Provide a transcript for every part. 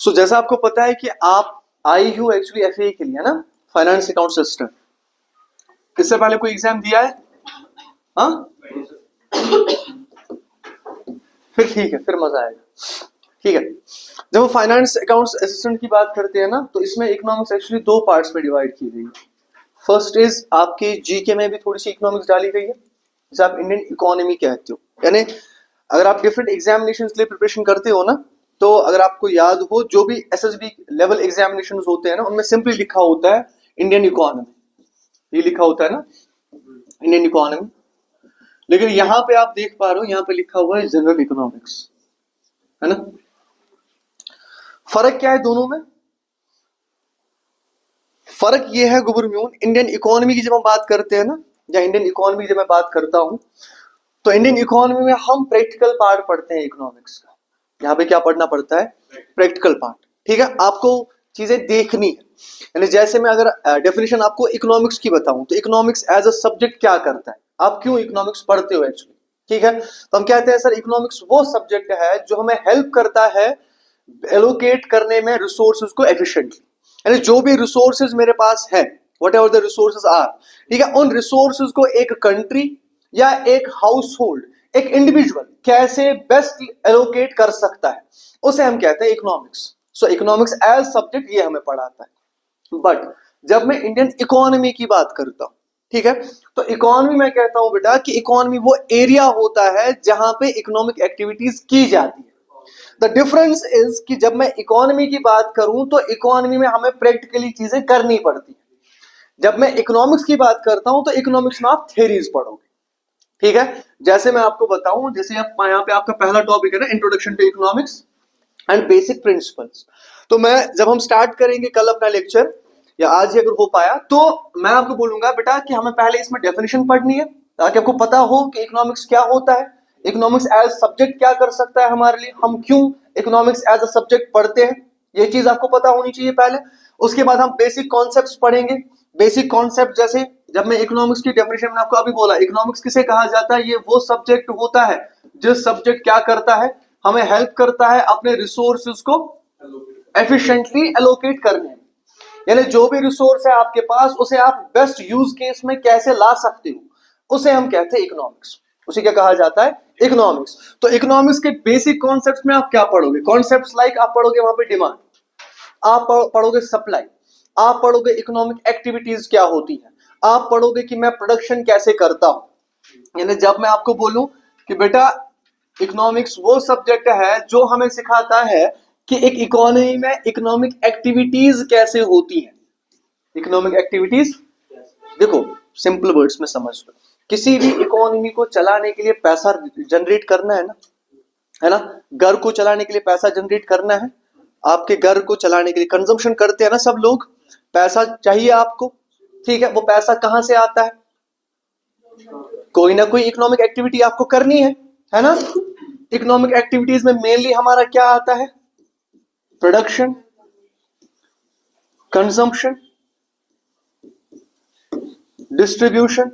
सो जैसा आपको पता है कि आप आई हूँ एक्चुअली एफए के लिए ना, फाइनेंस अकाउंट सिस्टम। इससे पहले कोई एग्जाम दिया है? हाँ, फिर ठीक है, फिर मजा आएगा। ठीक है, जब हम फाइनेंस अकाउंट्स असिस्टेंट की बात करते हैं ना, तो इसमें इकोनॉमिक्स एक्चुअली दो पार्ट्स में डिवाइड की गई है। फर्स्ट इज आपके जीके में भी थोड़ी सी इकोनॉमिक्स डाली गई है, जिसे आप इंडियन इकोनॉमी कहते हो। यानी अगर आप डिफरेंट एग्जामिनेशन के लिए प्रिपरेशन करते हो ना, तो अगर आपको याद हो जो भी एसएसबी लेवल एग्जामिनेशन होते हैं ना, उनमें सिंपली लिखा होता है इंडियन इकोनॉमी, ये लिखा होता है ना इंडियन इकोनॉमी। लेकिन यहां पे आप देख पा रहे हो, यहां पे लिखा हुआ है जनरल इकोनॉमिक्स, है ना। फर्क क्या है दोनों में? फर्क ये है गुबरम्यून, इंडियन इकोनॉमी की जब हम बात करते हैं ना, या इंडियन इकोनॉमी जब मैं बात करता हूं, तो इंडियन इकोनॉमी में हम प्रैक्टिकल पार्ट पढ़ते हैं इकोनॉमिक्स का। यहाँ पे क्या पढ़ना पड़ता है? Practical part. ठीक है, आपको चीजें देखनी है। यानी जैसे मैं अगर डेफिनेशन आपको इकोनॉमिक्स की बताऊं, तो इकोनॉमिक्स एज अ सब्जेक्ट क्या करता है, आप क्यों इकोनॉमिक्स पढ़ते हो एक्चुअली। ठीक है, तो हम कहते हैं सर इकोनॉमिक्स वो सब्जेक्ट है जो हमें हेल्प करता है एलोकेट करने में रिसोर्सेज को एफिशिएंटली। यानी जो भी रिसोर्सेज मेरे पास है, whatever the resources are, ठीक है, उन रिसोर्सेज को एक कंट्री या एक हाउस होल्ड, एक इंडिविजुअल कैसे बेस्ट एलोकेट कर सकता है, उसे हम कहते हैं economics. So economics as subject ये हमें पढ़ाता है। बट जब मैं इंडियन इकोनॉमी की बात करता हूं, ठीक है, तो इकोनॉमी में कहता हूं बेटा कि इकोनॉमी वो एरिया होता है जहां पे इकोनॉमिक एक्टिविटीज की जाती है। द डिफरेंस इज कि जब मैं इकोनॉमी की बात करूं तो इकोनॉमी में हमें प्रैक्टिकली चीजें करनी पड़ती है। जब मैं इकोनॉमिक्स की बात करता हूं तो इकोनॉमिक्स में आप थ्योरीज पढ़ोगे। ठीक है, जैसे मैं आपको बताऊं, जैसे यहाँ पे आपका पहला टॉपिक है ना, introduction to economics and basic principles. तो मैं जब हम स्टार्ट करेंगे कल अपना लेक्चर, या आज ही अगर हो पाया, तो मैं आपको बोलूंगा बेटा कि हमें पहले इसमें डेफिनेशन पढ़नी है, ताकि आपको पता हो कि इकोनॉमिक्स क्या होता है, इकोनॉमिक्स एज सब्जेक्ट क्या कर सकता है हमारे लिए, हम क्यों इकोनॉमिक्स एज अ सब्जेक्ट पढ़ते हैं, ये चीज आपको पता होनी चाहिए पहले। उसके बाद हम बेसिक कॉन्सेप्ट्स पढ़ेंगे। बेसिक कॉन्सेप्ट जैसे, जब मैं इकोनॉमिक्स की डेफिनेशन में आपको अभी बोला, इकोनॉमिक्स किसे कहा जाता है, ये वो सब्जेक्ट होता है जिस सब्जेक्ट क्या करता है, हमें हेल्प करता है अपने रिसोर्सेज को एफिशिएंटली एलोकेट करने में। यानी जो भी रिसोर्स है आपके पास, उसे आप बेस्ट यूज केस में कैसे ला सकते हो, उसे हम कहते हैं इकोनॉमिक्स। उसे क्या कहा जाता है? इकोनॉमिक्स। तो इकोनॉमिक्स के बेसिक कॉन्सेप्ट्स में आप क्या पढ़ोगे? कॉन्सेप्ट्स लाइक आप पढ़ोगे वहां पे डिमांड, आप पढ़ोगे सप्लाई, आप पढ़ोगे इकोनॉमिक एक्टिविटीज क्या होती है, आप पढ़ोगे कि मैं प्रोडक्शन कैसे करता हूं। यानी जब मैं आपको बोलूं कि बेटा इकोनॉमिक्स वो सब्जेक्ट है जो हमें सिखाता है कि एक इकोनॉमी में इकोनॉमिक एक्टिविटीज कैसे होती हैं। इकोनॉमिक एक्टिविटीज, देखो सिंपल वर्ड्स में समझ लो, किसी भी इकोनॉमी को चलाने के लिए पैसा जनरेट करना है ना, है ना। घर को चलाने के लिए पैसा जनरेट करना है, आपके घर को चलाने के लिए कंजम्पशन करते हैं ना सब लोग, पैसा चाहिए आपको। ठीक है, वो पैसा कहां से आता है? कोई ना कोई इकोनॉमिक एक्टिविटी आपको करनी है ना। इकोनॉमिक एक्टिविटीज में मेनली हमारा क्या आता है? प्रोडक्शन, कंजम्पशन, डिस्ट्रीब्यूशन,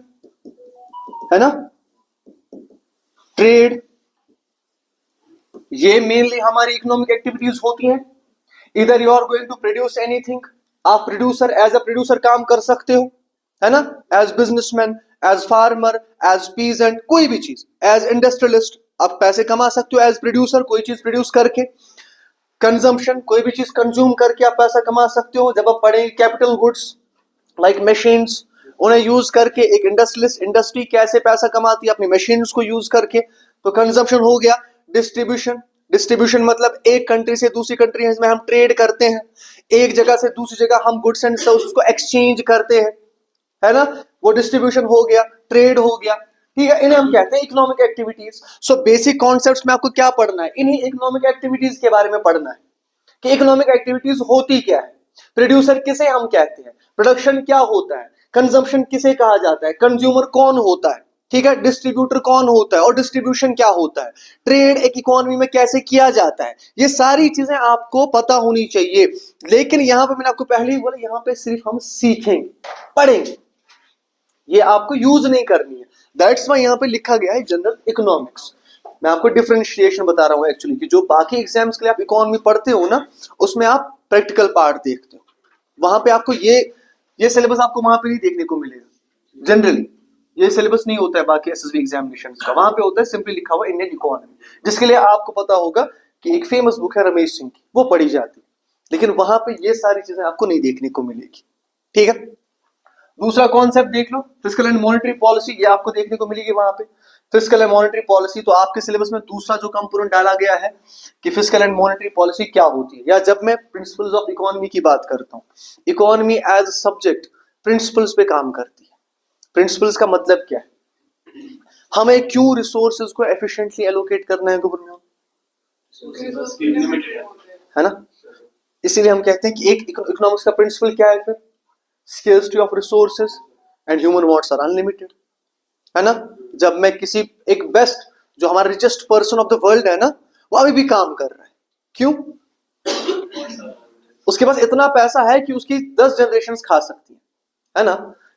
है ना, ट्रेड, ये मेनली हमारी इकोनॉमिक एक्टिविटीज होती हैं। इधर you are going to produce anything, आप प्रोड्यूसर एज अ प्रोड्यूसर काम कर सकते हो, है ना, as businessman, as farmer, as peasant, कोई भी चीज, एज इंडस्ट्रियलिस्ट आप पैसे कमा सकते हो एज प्रोड्यूसर, कोई चीज प्रोड्यूस करके। कंजम्पशन, कोई भी चीज कंज्यूम करके आप पैसा कमा सकते हो। जब आप पढ़ेंगे कैपिटल गुड्स लाइक मशीन्स, उन्हें यूज करके एक इंडस्ट्रियलिस्ट इंडस्ट्री कैसे पैसा कमाती है अपनी मशीन्स को यूज करके, तो कंजम्पशन हो गया। डिस्ट्रीब्यूशन, डिस्ट्रीब्यूशन मतलब एक कंट्री से दूसरी कंट्री में हम ट्रेड करते हैं, एक जगह से दूसरी जगह हम गुड्स एंड सर्विसेज को एक्सचेंज करते हैं, है ना, वो डिस्ट्रीब्यूशन हो गया, ट्रेड हो गया। ठीक है, इन्हें हम कहते हैं economic activities. So basic concepts में आपको क्या पढ़ना है? इन्हीं इकोनॉमिक एक्टिविटीज के बारे में पढ़ना है कि इकोनॉमिक एक्टिविटीज होती क्या है, प्रोड्यूसर किसे हम कहते हैं, प्रोडक्शन क्या होता है, कंजम्पशन किसे कहा जाता है, कंज्यूमर कौन होता है, ठीक है, डिस्ट्रीब्यूटर कौन होता है, और डिस्ट्रीब्यूशन क्या होता है, ट्रेड एक इकोनॉमी में कैसे किया जाता है, ये सारी चीजें आपको पता होनी चाहिए। लेकिन यहां पे मैंने आपको पहले ही बोला, यहां पे सिर्फ हम सीखेंगे, पढ़ेंगे, ये आपको यूज नहीं करनी है। दैट्स वाई यहां पे लिखा गया है जनरल इकोनॉमिक्स। मैं आपको डिफरेंशिएशन बता रहा हूँ एक्चुअली, कि जो बाकी एग्जाम्स के लिए आप इकोनॉमी पढ़ते हो ना, उसमें आप प्रैक्टिकल पार्ट देखते हो। वहां पे आपको ये सिलेबस आपको वहां पे नहीं देखने को मिलेगा। जनरली ये सिलेबस नहीं होता है बाकी एसएसबी एग्जामिनेशन का, वहां पे होता है सिंपली लिखा हुआ इंडियन इकोनॉमी, जिसके लिए आपको पता होगा कि एक फेमस बुक है रमेश सिंह की, वो पढ़ी जाती है, लेकिन वहां पे ये सारी चीजें आपको नहीं देखने को मिलेगी। ठीक है, दूसरा कॉन्सेप्ट देख लो, फिस्कल एंड मॉनेटरी पॉलिसी, ये आपको देखने को मिलेगी वहां पे। फिस्कल एंड मॉनेटरी पॉलिसी, तो आपके सिलेबस में दूसरा जो कंपोनेंट डाला गया है कि फिस्कल एंड मॉनेटरी पॉलिसी क्या होती है, या जब मैं प्रिंसिपल्स ऑफ इकोनॉमी की बात करता हूँ, इकोनॉमी एज सब्जेक्ट प्रिंसिपल्स पे काम करती है। प्रिंसिपल्स का मतलब क्या है, हमें क्यों रिसोर्सेज को एफिशिएंटली एलोकेट करना है गवर्नमेंट, है ना। इसीलिए हम कहते हैं कि एक इकोनॉमिक्स का प्रिंसिपल क्या है फिर, scarcity of resources and human wants are unlimited, है ना। जब मैं किसी एक बेस्ट, जो हमारा richest person of the world है ना, वो अभी भी काम कर रहा है, क्यों, उसके पास इतना पैसा है कि उसकी 10 जनरेशंस खा सकती है ना,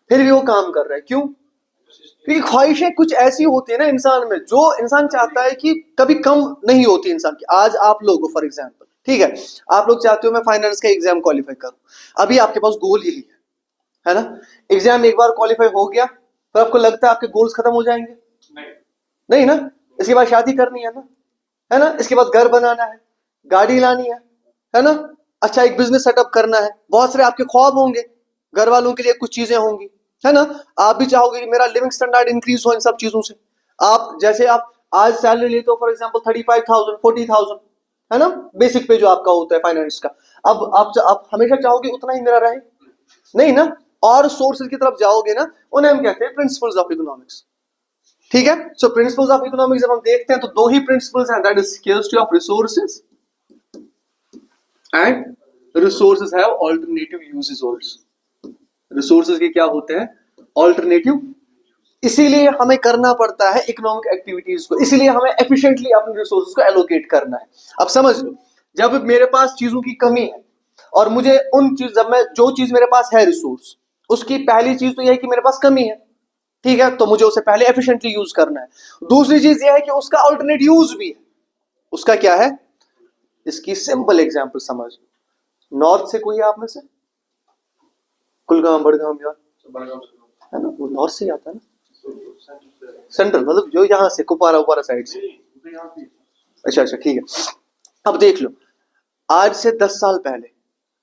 फिर भी वो काम कर रहा है, क्यों, क्योंकि ख्वाहिशें कुछ ऐसी होती है ना इंसान में, जो इंसान चाहता है कि कभी कम नहीं होती इंसान की। आज आप लोग फॉर एग्जाम्पल, ठीक है, आप लोग चाहते हो मैं फाइनेंस का एग्जाम क्वालिफाई करूं, अभी आपके पास गोल यही है ना। एग्जाम एक बार क्वालिफाई हो गया, तो आपको लगता है आपके गोल्स खत्म हो जाएंगे, नहीं ना। इसके बाद शादी करनी है ना, इसके बाद घर बनाना है, गाड़ी लानी है ना, अच्छा एक बिजनेस सेटअप करना है, बहुत सारे आपके ख्वाब होंगे, घर वालों के लिए कुछ चीजें होंगी, है ना। आप भी चाहोगे कि मेरा लिविंग स्टैंडर्ड इंक्रीज हो इन सब चीजों से। आप जैसे आप आज सैलरी लेते हो फॉर एग्जांपल 35,000 40,000, है ना, बेसिक पे जो आपका होता है फाइनेंस का, अब आप हमेशा चाहोगे उतना ही मेरा रहे, नहीं ना, और सोर्सेज की तरफ जाओगे ना, उन्हें हम कहते हैं प्रिंसिपल्स ऑफ इकोनॉमिक्स। ठीक है, सो प्रिंसिपल्स ऑफ इकोनॉमिक्स जब हम देखते हैं तो दो ही प्रिंसिपल्स हैं, that is scarcity of resources and resources have alternative uses also. Resources के क्या होते हैं, अल्टरनेटिव, इसीलिए हमें करना पड़ता है इकोनॉमिक एक्टिविटीज को, इसीलिए हमें एफिशिएंटली अपने रिसोर्सेज को एलोकेट करना है। अब समझ लो, जब मेरे पास चीजों की कमी है और मुझे उन चीज, जब मैं जो चीज मेरे पास है रिसोर्स, उसकी पहली चीज तो यह है कि मेरे पास कमी है, ठीक है, तो मुझे उसे पहले एफिशिएंटली यूज करना है। दूसरी चीज यह है कि उसका अल्टरनेट यूज भी है, उसका क्या है, इसकी सिंपल एग्जांपल समझ लो, नॉर्थ से कोई है आप में से, कुलगाम बड़गाम यार, है ना, वो नॉर्थ से आता है ना, सेंट्रल मतलब जो यहाँ से कुपवारा उपारा साइड से, अच्छा अच्छा ठीक है। अब देख लो, आज से 10 साल पहले,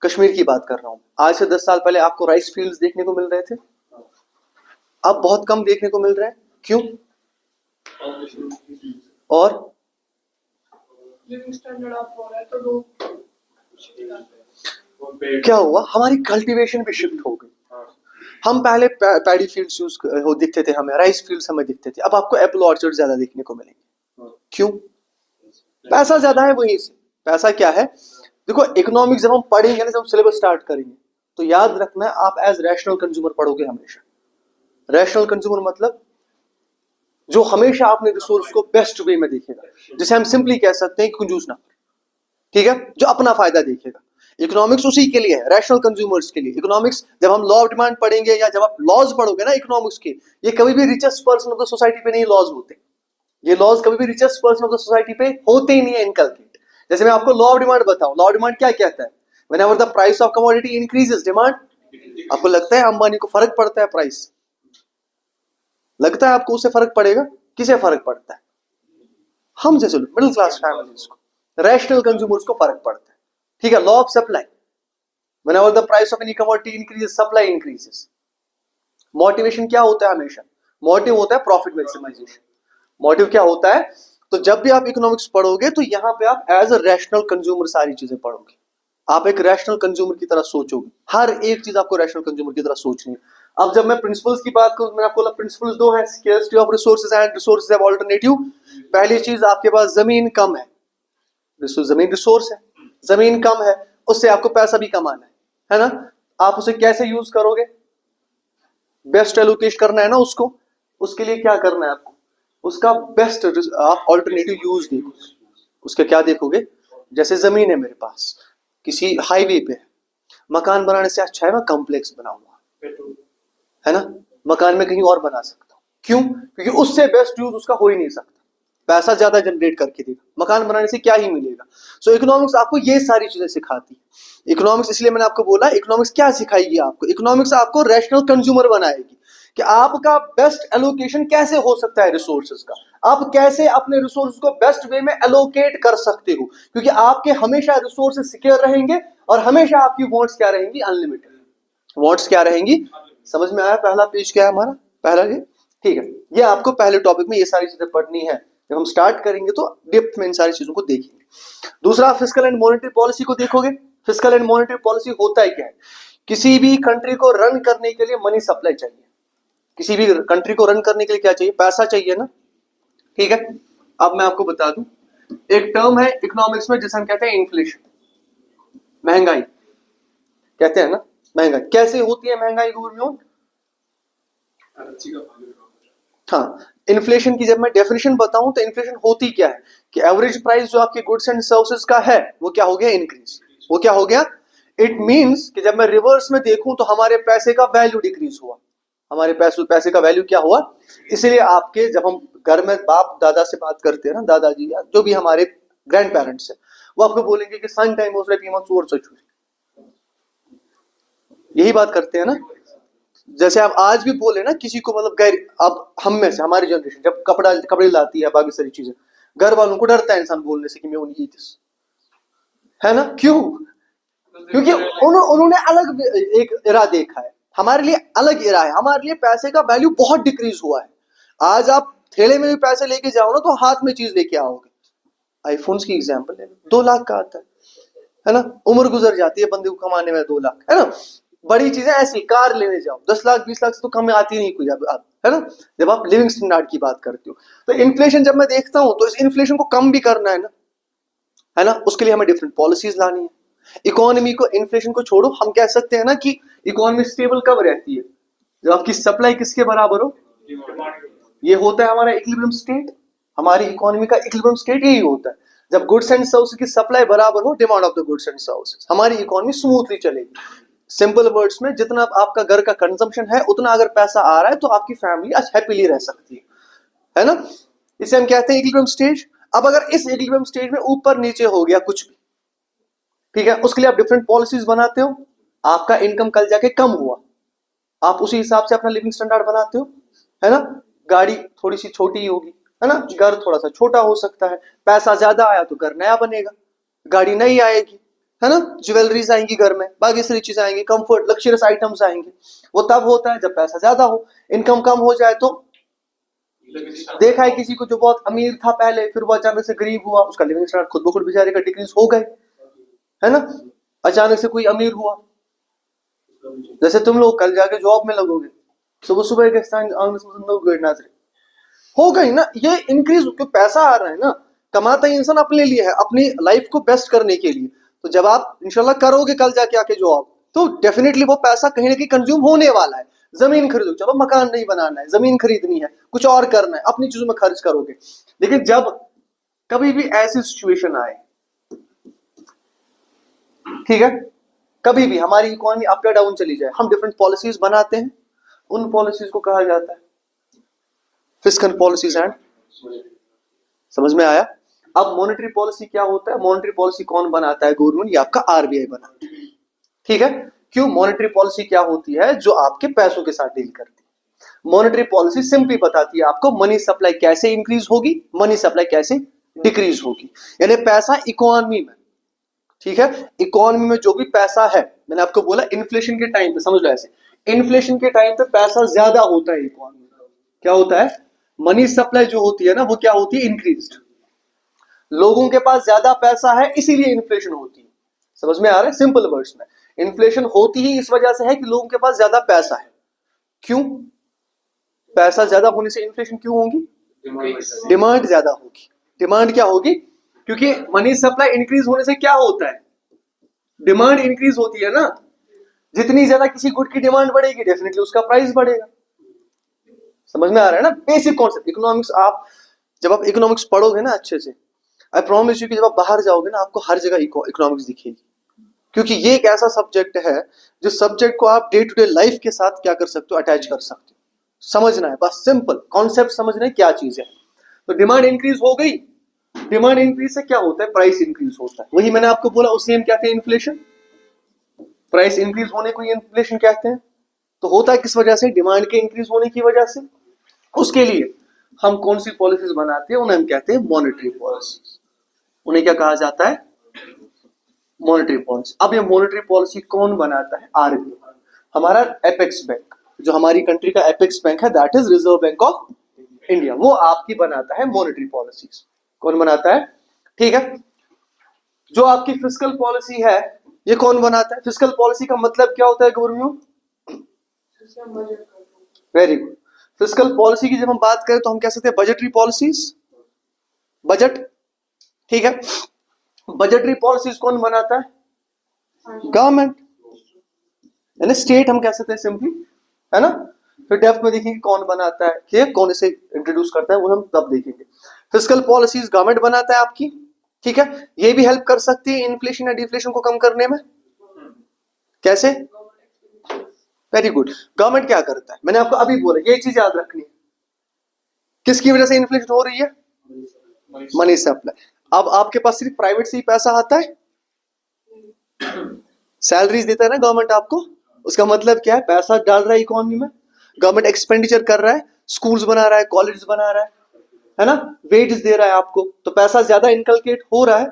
कश्मीर की बात कर रहा हूं, आज से 10 साल पहले आपको राइस फील्ड्स देखने को मिल रहे थे, अब बहुत कम देखने को मिल रहे हैं, क्यों, और लिविंग स्टैंडर्ड अप हो रहा है तो लोग क्या हुआ, हमारी कल्टीवेशन भी शिफ्ट हो गई। हम पहले पैडी फील्ड्स यूज हो दिखते थे हमें, राइस फील्ड्स हमें दिखते थे, अब आपको एप्पल ऑर्चर्ड ज्यादा देखने को मिलेंगे, क्यों, पैसा ज्यादा है वहीं से। पैसा क्या है, देखो इकोनॉमिक्स जब हम पढ़ेंगे ना, जब सिलेबस स्टार्ट करेंगे, तो याद रखना आप एज रैशनल कंज्यूमर पढ़ोगे हमेशा। रैशनल कंज्यूमर मतलब जो हमेशा अपने रिसोर्स को बेस्ट वे में देखेगा, जिसे हम सिंपली कह सकते हैं कि कंजूस ना, ठीक है, जो अपना फायदा देखेगा। इकोनॉमिक्स उसी के लिए है, रैशनल कंज्यूमर्स के लिए। इकोनॉमिक्स जब हम लॉ ऑफ डिमांड पढ़ेंगे, या जब आप लॉज पढ़ोगे ना इकोनॉमिक्स के, ये कभी भी richest person of the society पे नहीं लॉज होते, ये लॉज कभी भी richest person of the society पे होते ही नहीं है इनकलकेट। जैसे मैं आपको लॉ ऑफ डिमांड बताऊं, लॉ ऑफ डिमांड क्या कहता है, whenever the price of commodity increases demand, आपको लगता है अंबानी को फर्क पड़ता है प्राइस, लगता है आपको उससे फर्क पड़ेगा, किसे फर्क पड़ता है, हम जैसे मिडिल क्लास फैमिलीज को, रैशनल कंज्यूमर्स को फर्क पड़ता है, ठीक है। Law of supply, whenever the price of any commodity increases supply increases. Motivation क्या होता है हमेशा, मोटिव होता है प्रॉफिट मैक्सिमाइजेशन। मोटिव क्या होता है, तो जब भी आप इकोनॉमिक्स पढ़ोगे तो यहां पे आप एज अ रैशनल कंज्यूमर सारी चीजें पढ़ोगे, आप एक रैशनल कंज्यूमर की तरह सोचोगे, हर एक चीज आपको रैशनल कंज्यूमर की तरह सोचनी है। अब जब मैं प्रिंसिपल्स की बात करूं, मैंने आपको बोला प्रिंसिपल्स दो हैं, scarcity of resources and resources have alternative. पहली चीज, आपके पास जमीन कम है, जमीन रिसोर्स है, जमीन कम है, उससे आपको पैसा भी कमाना है ना, आप उसे कैसे यूज करोगे, बेस्ट एलोकेशन करना है ना उसको, उसके लिए क्या करना है आपको, उसका बेस्ट आप अल्टरनेटिव यूज देखो। उसके क्या देखोगे, जैसे जमीन है मेरे पास, किसी हाईवे पे है, मकान बनाने से अच्छा है मैं कॉम्प्लेक्स बनाऊंगा, है ना, मकान में कहीं और बना सकता हूं, क्यों, क्योंकि उससे बेस्ट यूज उसका हो ही नहीं सकता। पैसा ज्यादा जनरेट करके देगा, मकान बनाने से क्या ही मिलेगा। सो इकोनॉमिक्स आपको ये सारी चीजें सिखाती है। इकोनॉमिक्स, इसलिए मैंने आपको बोला इकोनॉमिक्स क्या सिखाएगी आपको, इकोनॉमिक्स आपको रैशनल कंज्यूमर बनाएगी कि आपका बेस्ट एलोकेशन कैसे हो सकता है रिसोर्सेज का, आप कैसे अपने रिसोर्स को बेस्ट वे में एलोकेट कर सकते हो, क्योंकि आपके हमेशा रिसोर्सेज सिक्योर रहेंगे और हमेशा आपकी वॉन्ट्स क्या रहेंगी, अनलिमिटेड वॉन्ट्स क्या रहेंगी। समझ में आया पहला पेज क्या है हमारा, पहला ये, ठीक है। ये आपको पहले टॉपिक में ये सारी चीजें पढ़नी है, जब हम स्टार्ट करेंगे तो डेप्थ में इन सारी चीजों को देखेंगे। दूसरा, फिस्कल एंड मॉनेटरी पॉलिसी को देखोगे। फिस्कल एंड मॉनेटरी पॉलिसी होता है क्या है, किसी भी कंट्री को रन करने के लिए मनी सप्लाई चाहिए, किसी भी कंट्री को रन करने के लिए क्या चाहिए, पैसा चाहिए ना, ठीक है। अब मैं आपको बता दूं, एक टर्म है इकोनॉमिक्स में जिसे हम कहते हैं इन्फ्लेशन, महंगाई कहते हैं ना, महंगाई कैसे होती है महंगाई गुरु? हाँ, इन्फ्लेशन की जब मैं डेफिनेशन बताऊं तो इन्फ्लेशन होती क्या है कि एवरेज प्राइस जो आपके गुड्स एंड सर्विसेज का है वो क्या हो गया, इंक्रीज, वो क्या हो गया। इट मींस कि जब मैं रिवर्स में देखूं तो हमारे पैसे का वैल्यू डिक्रीज हुआ, हमारे पैसे का वैल्यू क्या हुआ। इसलिए आपके जब हम घर में बाप दादा से बात करते हैं ना, दादाजी या जो भी हमारे ग्रैंड पेरेंट्स है, वो आपको बोलेंगे कि सन टाइम यही बात करते हैं ना। जैसे आप आज भी बोले ना किसी को, मतलब गैर, अब हम में से हमारी जनरेशन जब कपड़े लाती है, बाकी सारी चीजें, घर वालों को डरता है इंसान बोलने से कि मैं उन्हीं है ना, क्यों? क्योंकि उन्होंने अलग एक इरा देखा है, हमारे लिए अलग इरा है। हमारे लिए पैसे का वैल्यू बहुत डिक्रीज हुआ है। आज आप थैले में भी पैसे लेके जाओ ना तो हाथ में चीज लेके आओगे। आईफोन्स की एग्जांपल ले, 2 लाख का आता है ना, उम्र गुजर जाती है बंदे को कमाने में 2 लाख, है ना। बड़ी चीजें ऐसी, कार लेने जाओ 10 लाख 20 लाख से तो कम आती नहीं कोई, है ना, जब आप लिविंग स्टैंडर्ड की बात करते हो। तो इन्फ्लेशन जब मैं देखता हूं तो इस इन्फ्लेशन को कम भी करना है ना, उसके लिए हमें डिफरेंट पॉलिसीज लानी है। इकोनॉमी को, इन्फ्लेशन को छोड़ो, हम कह सकते हैं ना कि इकोनॉमी स्टेबल कब रहती है, जब आपकी सप्लाई किसके बराबर हो, ये होता है हमारा इक्विलिब्रियम स्टेट। हमारी इकोनॉमी का इक्विलिब्रियम स्टेट यही होता है, जब गुड्स एंड सर्विसेज की सप्लाई बराबर हो, demand of the goods and services, हमारी इकोनॉमी स्मूथली चलेगी। सिंपल वर्ड्स में, जितना आपका घर का कंजम्पशन है उतना अगर पैसा आ रहा है तो आपकी फैमिली आज हैप्पीली रह सकती है ना। इसे हम कहते हैं इक्विलिब्रियम स्टेज। अब अगर इस इक्विलिब्रियम स्टेज में ऊपर नीचे हो गया कुछ भी, ठीक है, उसके लिए आप डिफरेंट पॉलिसीज बनाते हो। आपका इनकम कल जाके कम हुआ, आप उसी हिसाब से अपना लिविंग स्टैंडर्ड बनाते हो, है ना। गाड़ी थोड़ी सी छोटी होगी, है ना, घर थोड़ा सा छोटा हो सकता है। पैसा ज्यादा आया तो घर नया बनेगा, गाड़ी नई आएगी, है ना, ज्वेलरीज आएंगी घर में, बाकी सारी चीजें आएंगी, कंफर्ट लग्जरियस आइटम्स आएंगे। वो तब होता है जब पैसा ज्यादा हो। इनकम कम हो जाए तो देखा है किसी को जो बहुत अमीर था पहले, फिर वो अचानक से गरीब हुआ, उसका लिविंग स्टैंडर्ड खुद ब खुद बेचारे का डिक्रीज हो गए, है ना। अचानक से कोई अमीर हुआ, जैसे तुम लोग कल जाके जॉब में लगोगे, सुबह सुबह के हो गई ना, ये इंक्रीज क्योंकि पैसा आ रहा है ना, कमाता ही इंसान अपने लिए है, अपनी लाइफ को बेस्ट करने के लिए। तो जब आप इंशाल्लाह करोगे कल जाके आके जॉब, तो डेफिनेटली वो पैसा कहीं ना कहीं कंज्यूम होने वाला है। जमीन खरीदो, चलो मकान नहीं बनाना है, जमीन खरीदनी है, कुछ और करना है, अपनी चीजों में खर्च करोगे। लेकिन जब कभी भी ऐसी सिचुएशन आए, ठीक है, कभी भी हमारी इकोनॉमी अप या डाउन चली जाए, हम डिफरेंट पॉलिसीज बनाते हैं। उन पॉलिसीज को कहा जाता है फिस्कल पॉलिसीज एंड, समझ में आया। अब मॉनेटरी पॉलिसी क्या होता है, मॉनेटरी पॉलिसी कौन बनाता है, गवर्नमेंट, या आपका आरबीआई बनाता है, ठीक है। क्यों, मॉनेटरी पॉलिसी क्या होती है, जो आपके पैसों के साथ डील करती है। मॉनेटरी पॉलिसी सिंपली बताती है आपको मनी सप्लाई कैसे इंक्रीज होगी, मनी सप्लाई कैसे डिक्रीज होगी, यानी पैसा इकोनॉमी में, ठीक है, इकोनॉमी में जो भी पैसा है, मैंने आपको बोला इन्फ्लेशन के टाइम पे, समझ लो ऐसे, इन्फ्लेशन के टाइम पे पैसा ज्यादा होता है इकोनॉमी में, क्या होता है, मनी सप्लाई जो होती है ना, वो क्या होती है, इंक्रीज्ड। लोगों के पास ज्यादा पैसा है इसीलिए इन्फ्लेशन होती है। समझ में आ रहा है, सिंपल वर्ड्स में, इन्फ्लेशन होती ही इस वजह से है कि लोगों के पास ज्यादा पैसा है। क्यों, पैसा ज्यादा होने से इन्फ्लेशन क्यों होगी, डिमांड ज्यादा होगी। डिमांड क्या होगी, क्योंकि मनी सप्लाई इंक्रीज होने से क्या होता है, डिमांड इंक्रीज होती है ना। जितनी ज्यादा किसी गुड की डिमांड बढ़ेगी, डेफिनेटली उसका प्राइस बढ़ेगा। समझ में आ रहा है ना, बेसिक कॉन्सेप्ट इकोनॉमिक्स। आप जब आप इकोनॉमिक्स पढ़ोगे ना अच्छे से, आई प्रॉमिस यू कि जब आप बाहर जाओगे ना, आपको हर जगह इकोनॉमिक्स दिखेगी, क्योंकि ये एक ऐसा सब्जेक्ट है जो सब्जेक्ट को आप डे टू डे लाइफ के साथ क्या कर सकते हो, अटैच कर सकते हो। समझना है बस, सिंपल कॉन्सेप्ट समझना है क्या चीज है। तो डिमांड इंक्रीज हो गई, डिमांड इंक्रीज से क्या होता है, प्राइस इंक्रीज होता है। वही मैंने आपको बोला, उसे हम कहते हैं इन्फ्लेशन। प्राइस इंक्रीज होने को इन्फ्लेशन कहते हैं। तो होता है किस वजह से, डिमांड के इंक्रीज होने की वजह से। उसके लिए हम कौन सी पॉलिसीज बनाते हैं, उन्हें हम कहते हैं मॉनेटरी पॉलिसीज। उन्हें क्या कहा जाता है, मॉनेटरी पॉलिसी। अब ये मॉनेटरी पॉलिसी कौन बनाता है, आरबीआई। हमारा एपेक्स बैंक, जो हमारी कंट्री का एपेक्स बैंक है, that is reserve bank of India, वो आपकी बनाता है मॉनेटरी पॉलिसीज। कौन बनाता है, ठीक है। जो आपकी फिस्कल पॉलिसी है, ये कौन बनाता है। फिस्कल पॉलिसी का मतलब क्या होता है government, very good. Fiscal policy की जब हम बात करें तो हम कह सकते हैं बजटरी पॉलिसीज, बजट, ठीक है। बजटरी पॉलिसीज कौन बनाता है, गवर्नमेंट, यानी स्टेट हम कह सकते हैं सिंपली, है ना। फिर डेप्थ में देखेंगे कौन बनाता है, कि कौन इसे इंट्रोड्यूस करता है, वो हम तब देखेंगे। फिस्कल पॉलिसीज गवर्नमेंट बनाता है आपकी, ठीक है। ये भी हेल्प कर सकती है इन्फ्लेशन या डिफ्लेशन को कम करने में। कैसे, वेरी गुड। गवर्नमेंट क्या करता है, मैंने आपको अभी बोला, ये चीज याद रखनी है। किसकी वजह से इन्फ्लेशन हो रही है, मनी सप्लाई। अब आपके पास सिर्फ प्राइवेट से ही पैसा आता है, सैलरीज देता है ना गवर्नमेंट आपको, उसका मतलब क्या है, पैसा डाल रहा है इकोनॉमी में, गवर्नमेंट एक्सपेंडिचर कर रहा है, स्कूल्स बना रहा है, कॉलेज बना रहा है ना, वेजेस दे रहा है आपको, तो पैसा ज्यादा इनकलकेट हो रहा है।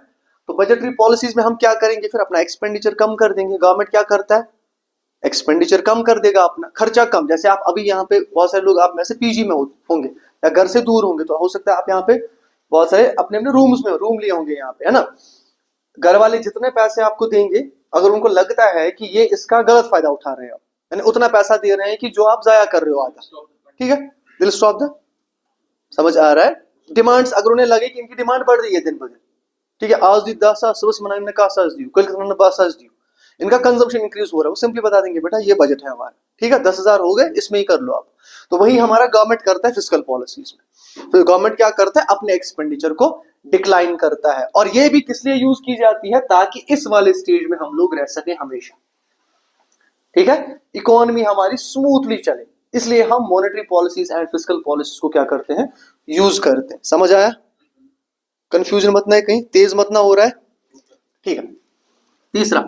तो बजटरी पॉलिसीज में हम क्या करेंगे, फिर अपना एक्सपेंडिचर कम कर देंगे। गवर्नमेंट क्या करता है, एक्सपेंडिचर कम कर देगा, अपना खर्चा कम। जैसे आप अभी यहाँ पे बहुत सारे लोग आप में से पीजी में होंगे या घर से दूर होंगे, तो हो सकता है आप यहाँ पे बहुत सारे अपने अपने रूम्स में रूम लिए होंगे यहाँ पे, है ना। घर वाले जितने पैसे आपको देंगे, अगर उनको लगता है कि ये इसका गलत फायदा उठा रहे हो, यानी उतना पैसा दे रहे हैं कि जो आप जाया कर रहे हो आधा, ठीक है, दिल स्टॉप द, समझ आ रहा है। डिमांड्स अगर उन्हें लगे कि इनकी डिमांड बढ़ रही है दिन ब दिन, ठीक है, आज दी 10 सुबह मनाने का दी, कल कितना 12 दी, इनका कंजम्पशन इंक्रीज हो रहा है, वो सिंपली बता देंगे बेटा ये बजट है हमारा, ठीक है, 10,000 हो गए, इसमें ही कर लो आप। तो वही हमारा गवर्नमेंट करता है फिस्कल पॉलिसीज में। तो गवर्नमेंट क्या करता है, अपने एक्सपेंडिचर को डिक्लाइन करता है। और ये भी किस लिए यूज की जाती है, ताकि इस वाले स्टेज में हम लोग रह सके हमेशा, ठीक है, इकोनॉमी हमारी स्मूथली चले। इसलिए हम monetary policies and fiscal policies को क्या करते हैं, यूज करते हैं। समझ आया, कंफ्यूजन मत ना है, कहीं तेज मत ना हो रहा है, ठीक है। तीसरा,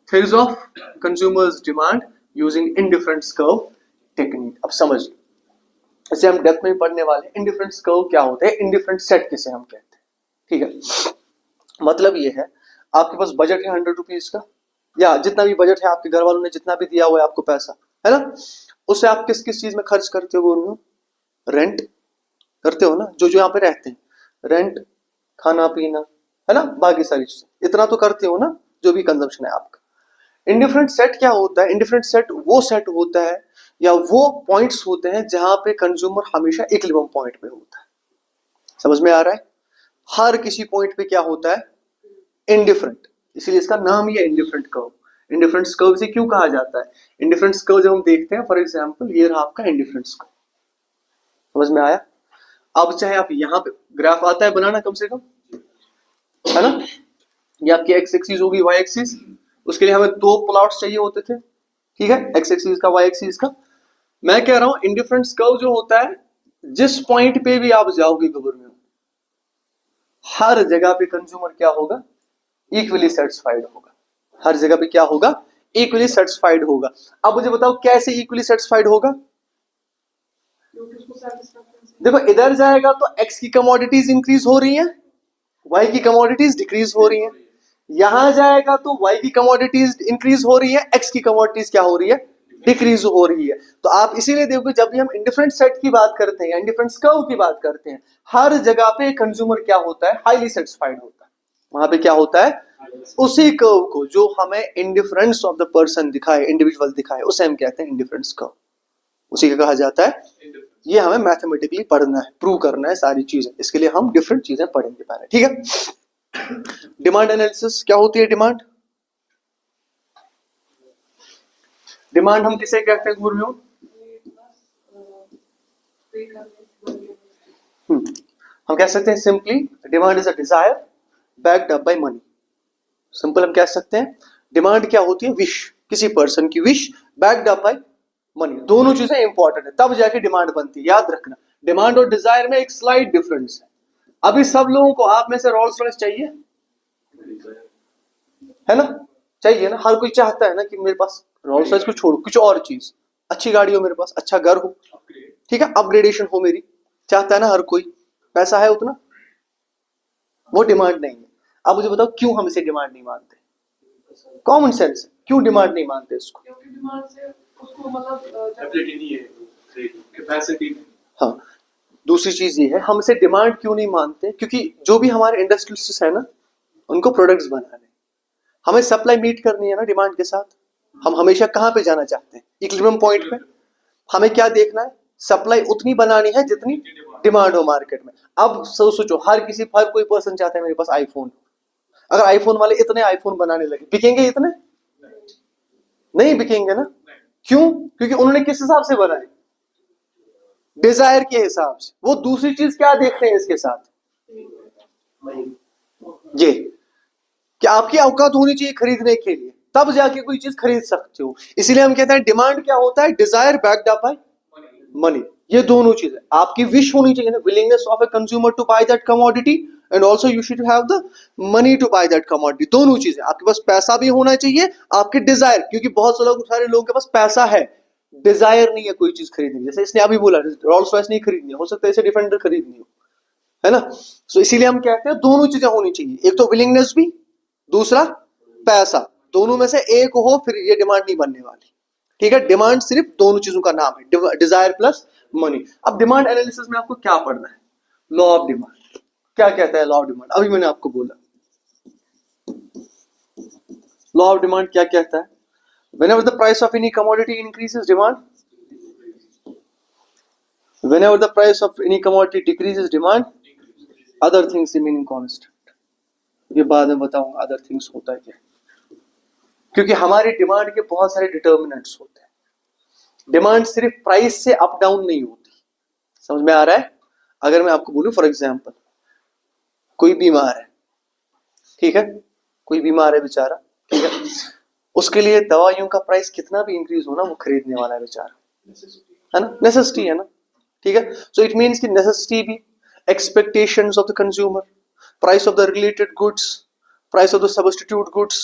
theories of consumers demand using indifference curve technique। अब समझ, इसे हम डेप्थ में पढ़ने वाले हैं। इंडिफरेंस कर्व क्या होता है, इंडिफरेंस सेट किसे हम कहते हैं, ठीक है। मतलब ये है, आपके पास बजट है 100 रुपीज का, या जितना भी बजट है, आपके घर वालों ने जितना भी दिया हुआ है आपको पैसा, है ना, उससे आप किस किस चीज में खर्च करते हो, बोलो, रेंट करते हो ना, जो जो यहाँ पे रहते हैं, रेंट, खाना पीना, है ना, बाकी सारी चीजें, इतना तो करते हो ना, जो भी कंजम्पशन है आपका। इंडिफरेंट सेट क्या होता है, इंडिफरेंट सेट वो सेट होता है या वो पॉइंट्स होते हैं जहां पे कंज्यूमर हमेशा इक्विलिब्रियम पॉइंट पे होता है। समझ में आ रहा है, हर किसी पॉइंट पे क्या होता है, इंडिफरेंट, इसीलिए इसका नाम ही है इंडिफरेंट कर्व। इंडिफरेंस कर्व से क्यों कहा जाता है, इंडिफरेंस कर्व जब हम देखते हैं, फॉर एग्जांपल ये रहा आपका इंडिफरेंस कर्व, समझ में आया। अब चाहे आप यहाँ पे ग्राफ आता है बनाना कम से कम, है ना, ये आपकी एक्स एक्सिस होगी, वाई एक्सिस, उसके लिए हमें 2 प्लॉट्स चाहिए होते थे, ठीक है, एक्स एक्सिस का, वाई एक्सिस का। मैं कह रहा हूं इंडिफरेंस कर्व जो होता है, जिस पॉइंट पे भी आप जाओगे गवर्नमेंट, हर जगह पे कंज्यूमर क्या होगा, इक्वली सेटिस्फाइड होगा। हर जगह पे क्या होगा, इक्वली सेटिस्फाइड होगा। अब मुझे बताओ कैसे इक्वली सेटिस्फाइड होगा। देखो, इधर जाएगा तो एक्स की कमोडिटीज इंक्रीज हो रही है, वाई की कमोडिटीज डिक्रीज हो रही है। यहां जाएगा तो वाई की कमोडिटीज इंक्रीज हो रही है, एक्स की कमोडिटीज क्या हो रही है, डिक्रीज हो रही है। तो आप इसीलिए देखोगे जब भी हम इंडिफरेंट सेट की बात करते हैं, इंडिफरेंस कर्व की बात करते हैं, हर जगह पे कंज्यूमर क्या होता है, हाईली सेटिस्फाइड होता है। वहां पे क्या होता है, उसी कर्व को जो हमें इंडिफरेंस ऑफ द पर्सन दिखाए, इंडिविजुअल दिखाए, उसे हम कहते हैं इंडिफरेंस कर्व, उसी का कहा जाता है। ये हमें मैथमेटिकली पढ़ना है, प्रूव करना है सारी चीजें, इसके लिए हम डिफरेंट चीजें पढ़ेंगे पहले, ठीक है। डिमांड एनालिसिस क्या होती है, डिमांड, डिमांड हम किसे कहते हैं गुरु में, हम कह सकते हैं simply demand is a desire backed up by money. Simple हम कह सकते हैं डिमांड क्या होती है, विश, किसी पर्सन की wish backed up by money. दोनों चीजें इंपॉर्टेंट है, तब जाके डिमांड बनती है, याद रखना। डिमांड और डिजायर में एक स्लाइट डिफरेंस है। अभी सब लोगों को आप में से रोल्स रॉयस चाहिए, है ना? चाहिए ना, हर कोई चाहता है ना कि मेरे पास रोल्स रॉयस को छोड़ो कुछ और चीज, अच्छी गाड़ी हो मेरे पास, अच्छा घर हो, ठीक है, अपग्रेडेशन हो मेरी, चाहता है ना हर कोई, पैसा है उतना, वो डिमांड नहीं है। अब मुझे बताओ क्यों हम इसे डिमांड नहीं मानते? कॉमन सेंस, क्यों डिमांड नहीं मानते इसको? क्योंकि डिमांड से उसको मतलब एबिलिटी नहीं है, कैपेसिटी नहीं। हाँ, दूसरी चीज ये है, हम इसे डिमांड क्यों नहीं मानते? क्योंकि जो भी हमारे इंडस्ट्रियलिस्ट है ना, उनको प्रोडक्ट्स बनाने, हमें सप्लाई मीट करनी है ना डिमांड के साथ। हम हमेशा कहाँ पे जाना चाहते हैं? इक्विलिब्रियम पॉइंट पे। हमें क्या देखना है? सप्लाई उतनी बनानी है जितनी डिमांड हो मार्केट में। अब सोचो, हर कोई पर्सन चाहता है मेरे पास आईफोन। अगर आईफोन वाले इतने आईफोन बनाने लगे, बिकेंगे इतने? नहीं बिकेंगे ना। क्यों? क्योंकि उन्होंने किस हिसाब से बनाए? डिजायर के हिसाब से। वो दूसरी चीज क्या देखते हैं इसके साथ? ये कि आपकी औकात होनी चाहिए खरीदने के लिए, तब जाके कोई चीज खरीद सकते हो। इसीलिए हम कहते हैं डिमांड क्या होता है? Desire backed up by money. ये दोनों चीजें, आपकी विश होनी चाहिए ना, willingness of a consumer to buy that commodity, and also you should have the money to buy that commodity. दोनों चीजें, आपके पास पैसा भी होना चाहिए, आपके डिजायर, क्योंकि बहुत सारे लोगों के पास पैसा है, डिजायर नहीं है कोई चीज खरीदनी। जैसे इसने अभी बोला रोल्स रॉयस नहीं खरीदनी, हो सकता है इसे डिफेंडर खरीदनी हो, है ना? सो इसीलिए हम कहते हैं दोनों चीजें होनी चाहिए, एक तो विलिंगनेस भी, दूसरा पैसा। दोनों में से एक हो, फिर ये डिमांड नहीं बनने वाली, ठीक है? डिमांड सिर्फ दोनों चीजों का नाम है, डिजायर प्लस मनी। अब डिमांड एनालिसिस में आपको क्या पढ़ना है? Law of demand. क्या कहता है लॉ ऑफ डिमांड? अभी मैंने आपको बोला लॉ ऑफ डिमांड क्या कहता है? whenever the price of any commodity increases demand, whenever the price of any commodity decreases demand, other things remaining constant। ये बाद में बताऊंगा अदर थिंग्स होता है क्या, क्योंकि हमारी डिमांड के बहुत सारे डिटर्मिनेंट्स होते हैं। डिमांड सिर्फ प्राइस से अप डाउन नहीं होती, समझ में आ रहा है? अगर मैं आपको बोलूं फॉर एग्जांपल, कोई बीमार है, ठीक है, कोई बीमार है बेचारा, ठीक है, उसके लिए दवाइयों का प्राइस कितना भी इंक्रीज हो ना, वो खरीदने वाला है बेचारा, है ना? नेसेसिटी है ना, ठीक है? सो इट मीन्स कि नेसेसिटी भी, expectations of the consumer, price of the related goods, price of the substitute goods,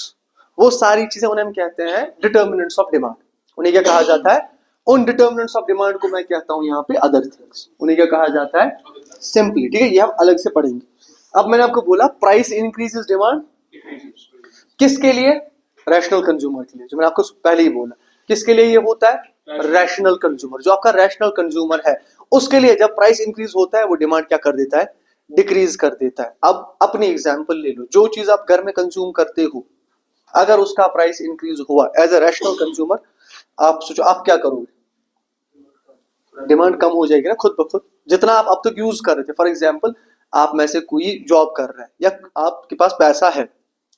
वो सारी चीजें उन्हें हम कहते हैं डिटर्मिनेंट्स ऑफ डिमांड। उन्हें क्या कहा जाता है? उन डिटर्मिनेंट्स ऑफ डिमांड को मैं कहता हूं यहाँ पे अदर थिंग्स। उन्हें क्या कहा जाता है? सिंपली, ठीक है, ये हम अलग से पढ़ेंगे। अब मैंने आपको बोला प्राइस इंक्रीजेस डिमांड, किसके लिए? रैशनल कंज्यूमर के लिए, जो मैंने आपको पहले ही बोला। किसके लिए ये होता है? Rational consumer. जो आपका रैशनल कंज्यूमर है, उसके लिए जब प्राइस इंक्रीज होता है, वो डिमांड क्या कर देता है? डिक्रीज कर देता है। अब अपनी एग्जांपल ले लो, जो चीज आप घर में कंज्यूम करते हो, अगर उसका प्राइस इंक्रीज हुआ एज अ रैशनल कंज्यूमर, आप सोचो आप क्या करोगे? डिमांड कम हो जाएगी ना खुद ब खुद, जितना आप अब तक यूज कर रहे थे। फॉर एग्जाम्पल, आप में से कोई जॉब कर रहा है या आपके पास पैसा है,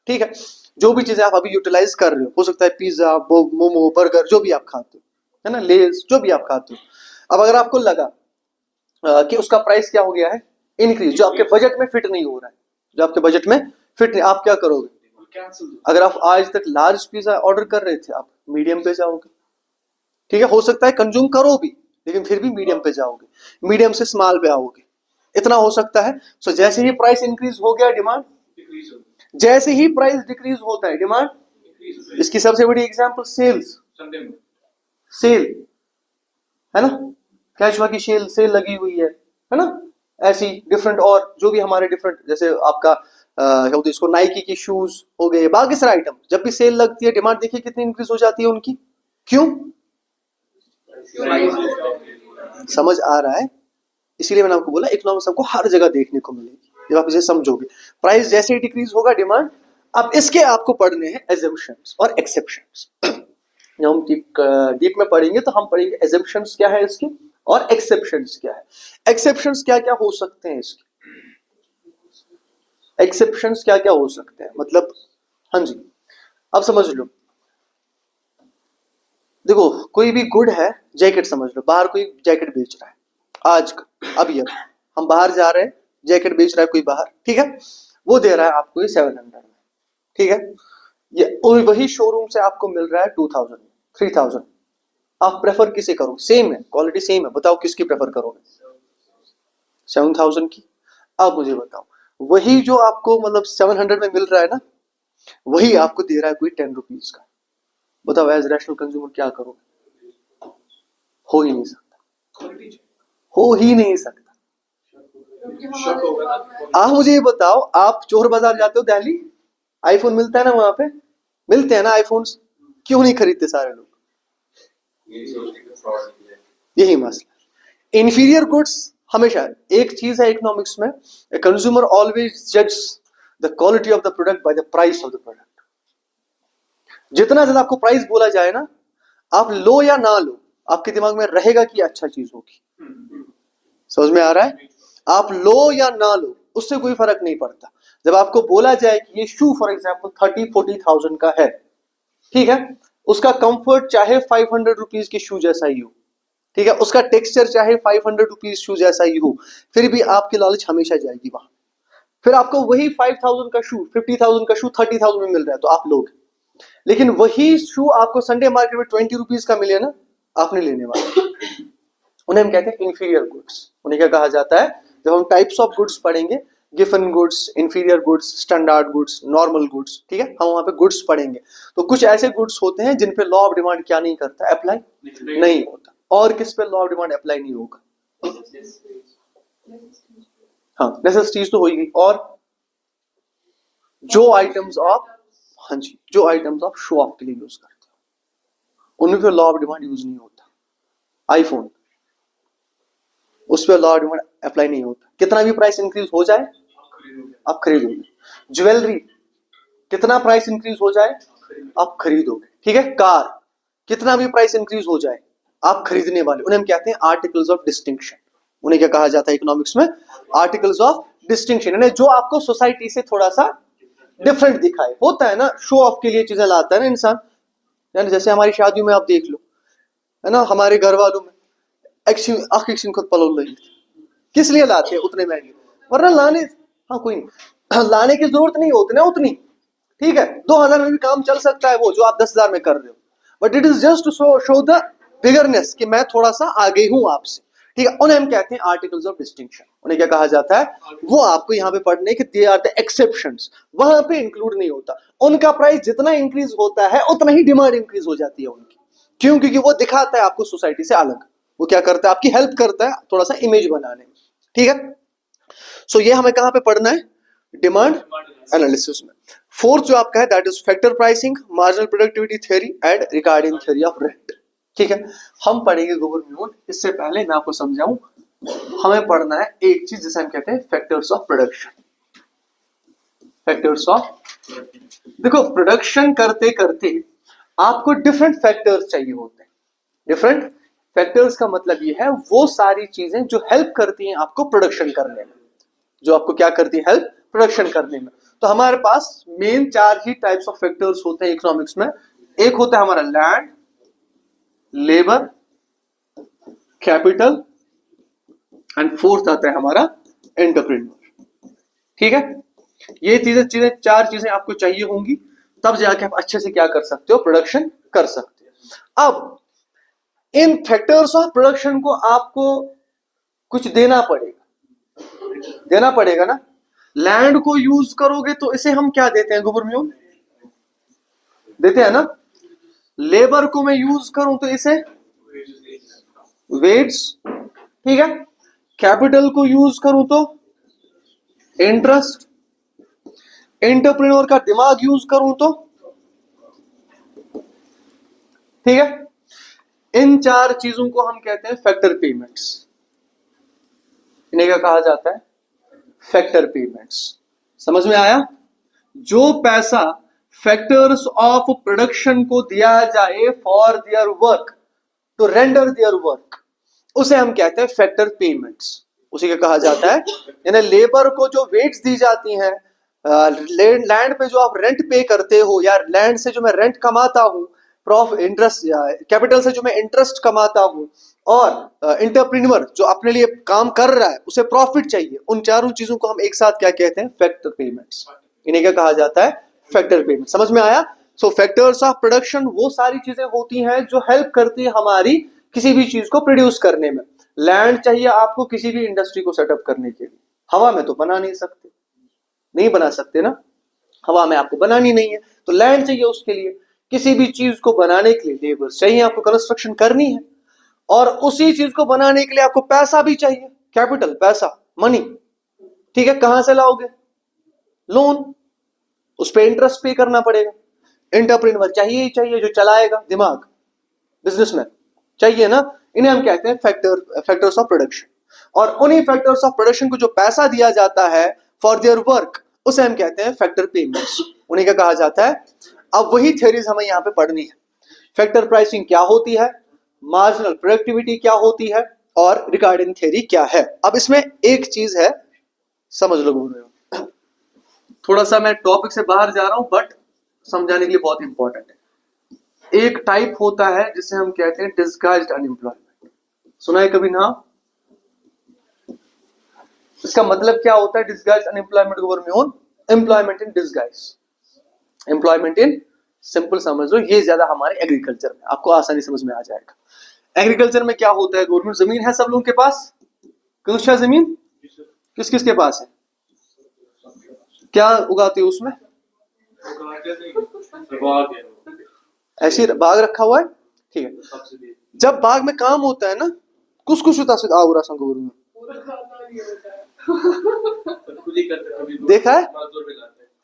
ठीक है, जो भी चीजें आप अभी यूटिलाइज कर रहे हो सकता है पिज्जा, मोमो, बर्गर, जो भी आप खाते हो, है ना, लेज, जो भी आप खाते हो। अब अगर आपको लगा कि उसका प्राइस क्या हो गया है? इंक्रीज, जो आपके बजट में फिट नहीं हो रहा है, जो आपके बजट में फिट नहीं, आप क्या करोगे? अगर आप आज तक लार्ज पिज्जा ऑर्डर कर रहे थे, आप मीडियम पे जाओगे, ठीक है? हो सकता है कंज्यूम करो भी, लेकिन फिर भी मीडियम पे जाओगे, मीडियम से स्मॉल पे आओगे, इतना हो सकता है। सो जैसे ही प्राइस इंक्रीज हो गया, डिमांड, जैसे ही प्राइस डिक्रीज होता है, डिमांड। इसकी सबसे बड़ी एग्जांपल सेल्स, सेल, है ना, कैशवा की सेल लगी हुई है ना, ऐसी डिफरेंट, और जो भी हमारे डिफरेंट, जैसे आपका इसको नाइकी की शूज हो गए, बाकी सारे आइटम, जब भी सेल लगती है, डिमांड देखिए कितनी इंक्रीज हो जाती है उनकी। क्यों? समझ आ रहा है? इसीलिए मैंने आपको बोला इकोनॉमिक्स आपको हर जगह देखने को मिलेगी, जब आप इसे समझोगे। प्राइस जैसे ही डिक्रीज होगा, डिमांड। अब इसके आपको पढ़ने हैं एजम्पशंस और एक्सेप्शंस। जब हम डीप में पढ़ेंगे तो हम पढ़ेंगे एजम्पशंस क्या है इसके, और एक्सेप्शंस क्या है। एक्सेप्शंस क्या क्या हो सकते हैं इसके, एक्सेप्शंस क्या क्या हो सकते हैं, मतलब, हाँ जी, अब समझ लो। देखो, कोई भी गुड है, जैकेट समझ लो, बाहर कोई जैकेट बेच रहा है, आज अभी हम बाहर जा रहे हैं, जैकेट बेच रहा है कोई बाहर, ठीक है, वो दे रहा है आपको ये 700 में, ठीक है, ये वही शोरूम से आपको मिल रहा है 2000, 3000। आप प्रेफर किसे करोगे? सेम है, क्वालिटी सेम है, बताओ किसकी प्रेफर करोगे? 7,000 की। अब मुझे बताओ, वही जो आपको मतलब 700 में मिल रहा है ना, वही आपको दे रहा है कोई 10 रुपीज का। बताओ एज रैशनल कंज्यूमर क्या करोगे? हो ही नहीं सकता, हो ही नहीं सकता। शक होगा ना। आप मुझे ये बताओ, आप चोर बाजार जाते हो दिल्ली, आईफोन मिलता है ना वहां पे, मिलते हैं ना आईफोन्स, क्यों नहीं खरीदते सारे लोग? यही मसला। इंफीरियर गुड्स हमेशा एक चीज है इकोनॉमिक्स में, कंज्यूमर ऑलवेज जज the quality of the product by the price of the product. जितना ज्यादा आपको प्राइस बोला जाए ना, आप लो या ना लो, आपके दिमाग में रहेगा कि अच्छा चीज होगी। समझ में आ रहा है? आप लो या ना लो, उससे कोई फर्क नहीं पड़ता। जब आपको बोला जाए कि ये शू फॉर एग्जाम्पल 30-40,000 का है, ठीक है, उसका कंफर्ट चाहे 500 रुपीज के शू जैसा ही हो, ठीक है, उसका टेक्सचर चाहे 500 रुपीज शू जैसा ही हो, फिर भी आपकी लालच हमेशा जाएगी वहां। फिर आपको वही 5,000 का शू, 50,000 का शू 30,000 में मिल रहा है तो आप लोग, लेकिन वही शू आपको संडे मार्केट में 20 रुपीज का मिले ना, आपने लेने वाले। उन्हें हम कहते हैं इंफीरियर गुड्स। उन्हें क्या कहा जाता है? जब हम टाइप्स ऑफ गुड्स पढ़ेंगे, given goods, inferior goods, standard goods, normal goods, ठीक है, हम वहां पे गुड्स पढ़ेंगे। तो कुछ ऐसे गुड्स होते हैं जिन पे लॉ ऑफ डिमांड क्या नहीं करता, अप्लाई नहीं होता। और किस पे लॉ ऑफ डिमांड अप्लाई नहीं होगा? हाँ, नेसेसिटीज तो हो ही गई। और जो आइटम्स ऑफ, हाँ जी, जो आइटम्स ऑफ शो ऑफ के लिए यूज करते हो, उनमें फिर लॉ ऑफ डिमांड यूज नहीं होता। आईफोन, उस पर लॉ ऑफ डिमांड अप्लाई नहीं होता। कितना भी प्राइस इंक्रीज हो जाए आप खरीदोगे। ज्वेलरी, कितना प्राइस इंक्रीज हो जाए आप खरीदोगे, ठीक है। कार, कितना भी प्राइस इंक्रीज हो जाए आप खरीदने वाले। उन्हें हम कहते हैं आर्टिकल्स ऑफ डिस्टिंक्शन। उन्हें क्या कहा जाता है इकोनॉमिक्स में? आर्टिकल्स ऑफ डिस्टिंक्शन, यानी जो आपको सोसाइटी से थोड़ा सा डिफरेंट दिखाए। होता है ना, शो ऑफ के लिए चीजें लाता है ना इंसान, यानी जैसे हमारी शादियों में आप देख लो, है ना, हमारे घर वालों में खुद पलोल रही, किस लिए लाते हैं उतने महंगे? वरना लाने, हाँ कोई नहीं, लाने की जरूरत नहीं होती ना उतनी, ठीक है। 2,000 में भी काम चल सकता है वो जो आप 10,000 में कर रहे हो, but it is just to show the biggerness कि मैं थोड़ा सा आगे हूं आपसे, ठीक है। उन्हें हम कहते हैं आर्टिकल्स ऑफ डिस्टिंक्शन। उन्हें क्या कहा जाता है? वो आपको यहाँ पे पढ़ने के दे आर द एक्सेप्शंस, वहां पे इंक्लूड नहीं होता। उनका प्राइस जितना इंक्रीज होता है उतना ही डिमांड इंक्रीज हो जाती है उनकी। क्यों? क्योंकि वो दिखाता है आपको सोसाइटी से अलग। वो क्या करता है? आपकी हेल्प करता है थोड़ा सा इमेज बनाने में, ठीक है। सो ये हमें कहां पे पढ़ना है? डिमांड एनालिसिस में। फोर्थ जो आपका है that is factor pricing, marginal productivity theory and regarding theory of rent, ठीक है। हम पढ़ेंगे गवर्नमेंट। इससे पहले मैं आपको समझाऊं, हमें पढ़ना है एक चीज जिसे हम कहते हैं factors of production. Factors of, देखो प्रोडक्शन करते करते आपको डिफरेंट फैक्टर्स चाहिए होते हैं। डिफरेंट फैक्टर्स का मतलब ये है वो सारी चीजें जो हेल्प करती हैं आपको प्रोडक्शन करने में, जो आपको क्या करती है? हेल्प प्रोडक्शन करने में। तो हमारे पास मेन 4 ही टाइप्स ऑफ फैक्टर्स होते हैं इकोनॉमिक्स में। एक होता है हमारा land, labour, capital and fourth आता है हमारा एंटरप्रेन्योर, ठीक है। ये चीजें 4 चीजें आपको चाहिए होंगी, तब जाके आप अच्छे से क्या कर सकते हो? प्रोडक्शन कर सकते हो। अब इन फैक्टर्स ऑफ प्रोडक्शन को आपको कुछ देना पड़ेगा ना। लैंड को यूज करोगे तो इसे हम क्या देते हैं? गवर्नमेंट देते हैं ना। लेबर को मैं यूज करूं तो इसे वेट्स, ठीक है। कैपिटल को यूज करूं तो इंटरेस्ट, एंटरप्रेन्योर का दिमाग यूज करूं तो, ठीक है। इन 4 चीजों को हम कहते हैं फैक्टर पेमेंट्स। इन्हें क्या कहा जाता है? Factor payments. समझ में आया? जो पैसा फैक्टर्स ऑफ प्रोडक्शन को दिया जाए for their work, to render their work, उसे हम कहते हैं फैक्टर पेमेंट्स। उसी का कहा जाता है। यानी लेबर को जो वेट्स दी जाती हैं, लैंड पे जो आप रेंट पे करते हो, या लैंड से जो मैं रेंट कमाता हूं, प्रॉफिट, इंटरेस्ट, कैपिटल से जो मैं इंटरेस्ट कमाता हूं, और एंटरप्रेन्योर जो अपने लिए काम कर रहा है उसे प्रॉफिट चाहिए, उन 4 चीजों को हम एक साथ क्या कहते हैं? Factor payments. इन्हें क्या कहा जाता है? Factor payment. समझ में आया? सो फैक्टर्स ऑफ प्रोडक्शन वो सारी चीजें होती हैं जो हेल्प करती है हमारी किसी भी चीज को प्रोड्यूस करने में। लैंड चाहिए आपको किसी भी इंडस्ट्री को सेटअप करने के लिए, हवा में तो बना नहीं सकते, नहीं बना सकते ना, हवा में आपको बनानी नहीं है, तो लैंड चाहिए उसके लिए। किसी भी चीज को बनाने के लिए लेबर चाहिए, आपको कंस्ट्रक्शन करनी है, और उसी चीज को बनाने के लिए आपको पैसा भी चाहिए, कैपिटल, पैसा, मनी। ठीक है, कहां से लाओगे? लोन, उस पर इंटरेस्ट पे करना पड़ेगा। एंटरप्रेन्योर चाहिए ही चाहिए, जो चलाएगा, दिमाग, बिजनेसमैन चाहिए ना। इन्हें हम कहते हैं फैक्टर्स ऑफ प्रोडक्शन। और उन्हीं फैक्टर्स ऑफ प्रोडक्शन को जो पैसा दिया जाता है फॉर देयर वर्क, उसे हम कहते हैं फैक्टर पेमेंट्स, उन्हीं का कहा जाता है। अब वही थ्योरीज हमें यहाँ पे पढ़नी है। फैक्टर प्राइसिंग क्या होती है, मार्जिनल प्रोडक्टिविटी क्या होती है, और रिगार्डिंग थ्योरी क्या है। अब इसमें एक चीज है, समझ लो, बोल रहे हो, थोड़ा सा मैं टॉपिक से बाहर जा रहा हूं बट समझाने के लिए बहुत इंपॉर्टेंट है। एक टाइप होता है जिसे हम कहते हैं डिस्गाइज्ड अनएम्प्लॉयमेंट, सुना है कभी नाम? इसका मतलब क्या होता है disguised unemployment government? Employment in disguise, employment in, simple समझ लो, ये ज्यादा हमारे एग्रीकल्चर में, आपको आसानी समझ में आ जाएगा। एग्रीकल्चर में क्या होता है, गवर्नमेंट जमीन है सब लोगों के पास, कुछ जमीन किस किस के पास है, क्या उगाते हो उसमें? ऐसे बाग रखा हुआ है, ठीक है। जब बाग में काम होता है ना, कुछ कुछ होता है, देखा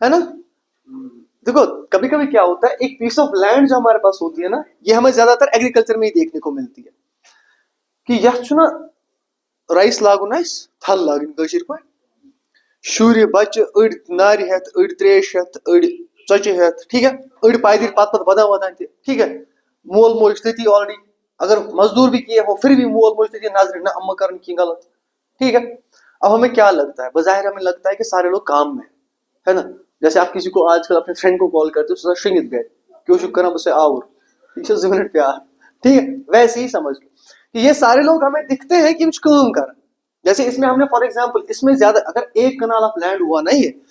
है ना? देखो कभी कभी क्या होता है, एक पीस ऑफ लैंड जो हमारे पास होती है ना, ये हमें ज्यादातर एग्रीकल्चर में ही देखने को मिलती है कि यह चुना राइस लागू ना थल लागन कशीर पे शुर बच्चे अड़ नार हेत, अड़ त्रेश हेत, अड़ चचे हेत, ठीक है, अड़ पायदर पत वदान वदान, ठीक है, मोल मोज तथी ऑलरेडी, अगर मजदूर भी किए हो फिर भी मोल मोज तथी नजर ना अम्मा करन की गलत, ठीक है। अब हमें क्या लगता है, बजाहिर हमें लगता है कि सारे लोग काम में है ना। जैसे आप किसी को आजकल अपने फ्रेंड को कॉल करते हो, शिंगित गए क्यों शुक्र उसे आवर 1 मिनट प्यार, ठीक है, वैसे ही समझ लो कि ये सारे लोग हमें दिखते हैं कि काम कर। जैसे इसमें हमने फॉर एग्जांपल, इसमें ज्यादा अगर 1 कनाल ऑफ लैंड हुआ ना, ये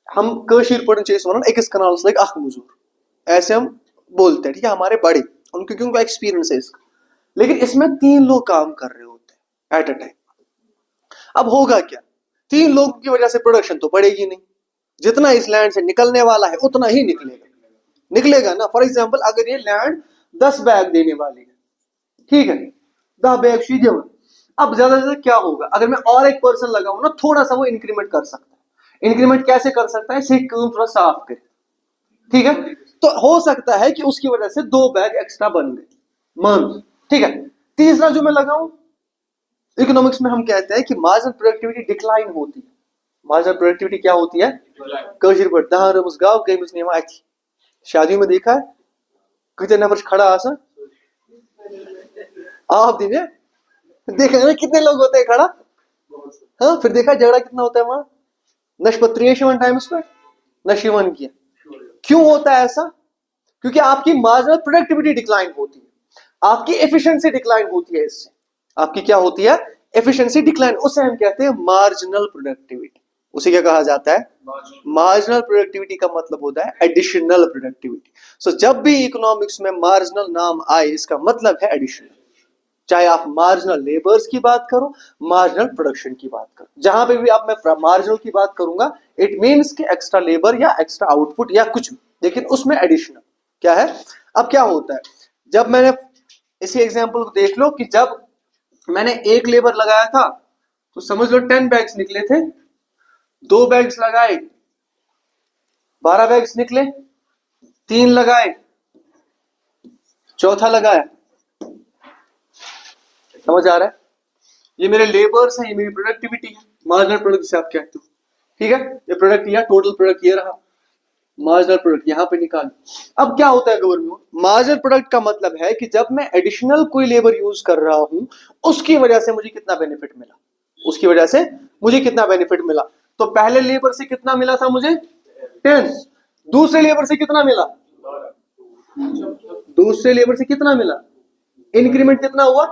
हम कशीर पढ़ वन 1 कनाल लग अख मजूर, ऐसे हम बोलते हैं, ठीक है, हमारे बड़े, उनके क्योंकि उनका एक्सपीरियंस है इसका। लेकिन इसमें 3 लोग काम कर रहे होते हैं एट अ टाइम। अब होगा क्या, 3 लोगों की वजह से प्रोडक्शन तो बढ़ेगी नहीं, जितना इस लैंड से निकलने वाला है उतना ही निकलेगा ना। फॉर एग्जांपल अगर ये लैंड 10 बैग देने वाली है, ठीक है, 10 बैग सीधे, अब ज्यादा से ज्यादा क्या होगा, अगर मैं और एक पर्सन लगाऊं ना, थोड़ा सा वो इंक्रीमेंट कर सकता है। इंक्रीमेंट कैसे कर सकता है, सिर्फ काम थोड़ा साफ करे, ठीक है, तो हो सकता है कि उसकी वजह से 2 बैग एक्स्ट्रा बन गए, मान, ठीक है। तीसरा जो मैं लगाऊं, इकोनॉमिक्स में हम कहते हैं कि मार्जिनल प्रोडक्टिविटी डिक्लाइन होती है। मार्जिनल प्रोडक्टिविटी क्या होती है, कशीर पर दहान रमस गाव गईमस नेमा अथि, शादियों में देखा है कितने नफर खड़ा आसा, आप दिने देखा ना कितने लोग होते हैं खड़ा, हाँ, फिर देखा झगड़ा कितना होता है वहां, नशपत्रियन टाइम्स पर नशिवन किया। क्यों होता है ऐसा? क्योंकि आपकी मार्जिनल प्रोडक्टिविटी डिक्लाइन होती है, आपकी एफिशिएंसी डिक्लाइन होती है, इससे आपकी क्या होती है, एफिशिएंसी डिक्लाइन, उसे हम कहते हैं मार्जिनल प्रोडक्टिविटी। उसे क्या कहा जाता है, मार्जिनल प्रोडक्टिविटी का मतलब होता है एडिशनल प्रोडक्टिविटी। सो जब भी इकोनॉमिक्स में मार्जिनल नाम आए, इसका मतलब है एडिशनल। चाहे आप मार्जिनल लेबर्स की बात करो, मार्जिनल प्रोडक्शन की बात करो, जहां पे भी आप मैं मार्जिनल की बात करूंगा, इट मींस कि एक्स्ट्रा लेबर या एक्स्ट्रा आउटपुट या कुछ भी, लेकिन उसमें एडिशनल क्या है। अब क्या होता है, जब मैंने इसी एग्जांपल को देख लो कि जब मैंने 1 लेबर लगाया था तो समझ लो 10 बैग्स निकले थे, 2 बैग्स लगाए 12 बैग्स निकले, 3 लगाए, चौथा लगाया, समझ आ रहा है? ये मेरे लेबर्स हैं, ये मेरी प्रोडक्टिविटी है, मार्जिनल प्रोडक्ट से आप कहते हो, ठीक है। ये प्रोडक्ट या टोटल प्रोडक्ट ये रहा, मार्जिनल प्रोडक्ट यहां पे निकाल। अब क्या होता है गवर्नमेंट, मार्जिनल प्रोडक्ट का मतलब है कि जब मैं एडिशनल कोई लेबर यूज कर रहा हूं, उसकी वजह से मुझे कितना बेनिफिट मिला, उसकी वजह से मुझे कितना बेनिफिट मिला। तो पहले लेबर से कितना मिला था मुझे 10, दूसरे लेबर से कितना मिला, दूसरे लेबर से कितना मिला, इंक्रीमेंट कितना हुआ,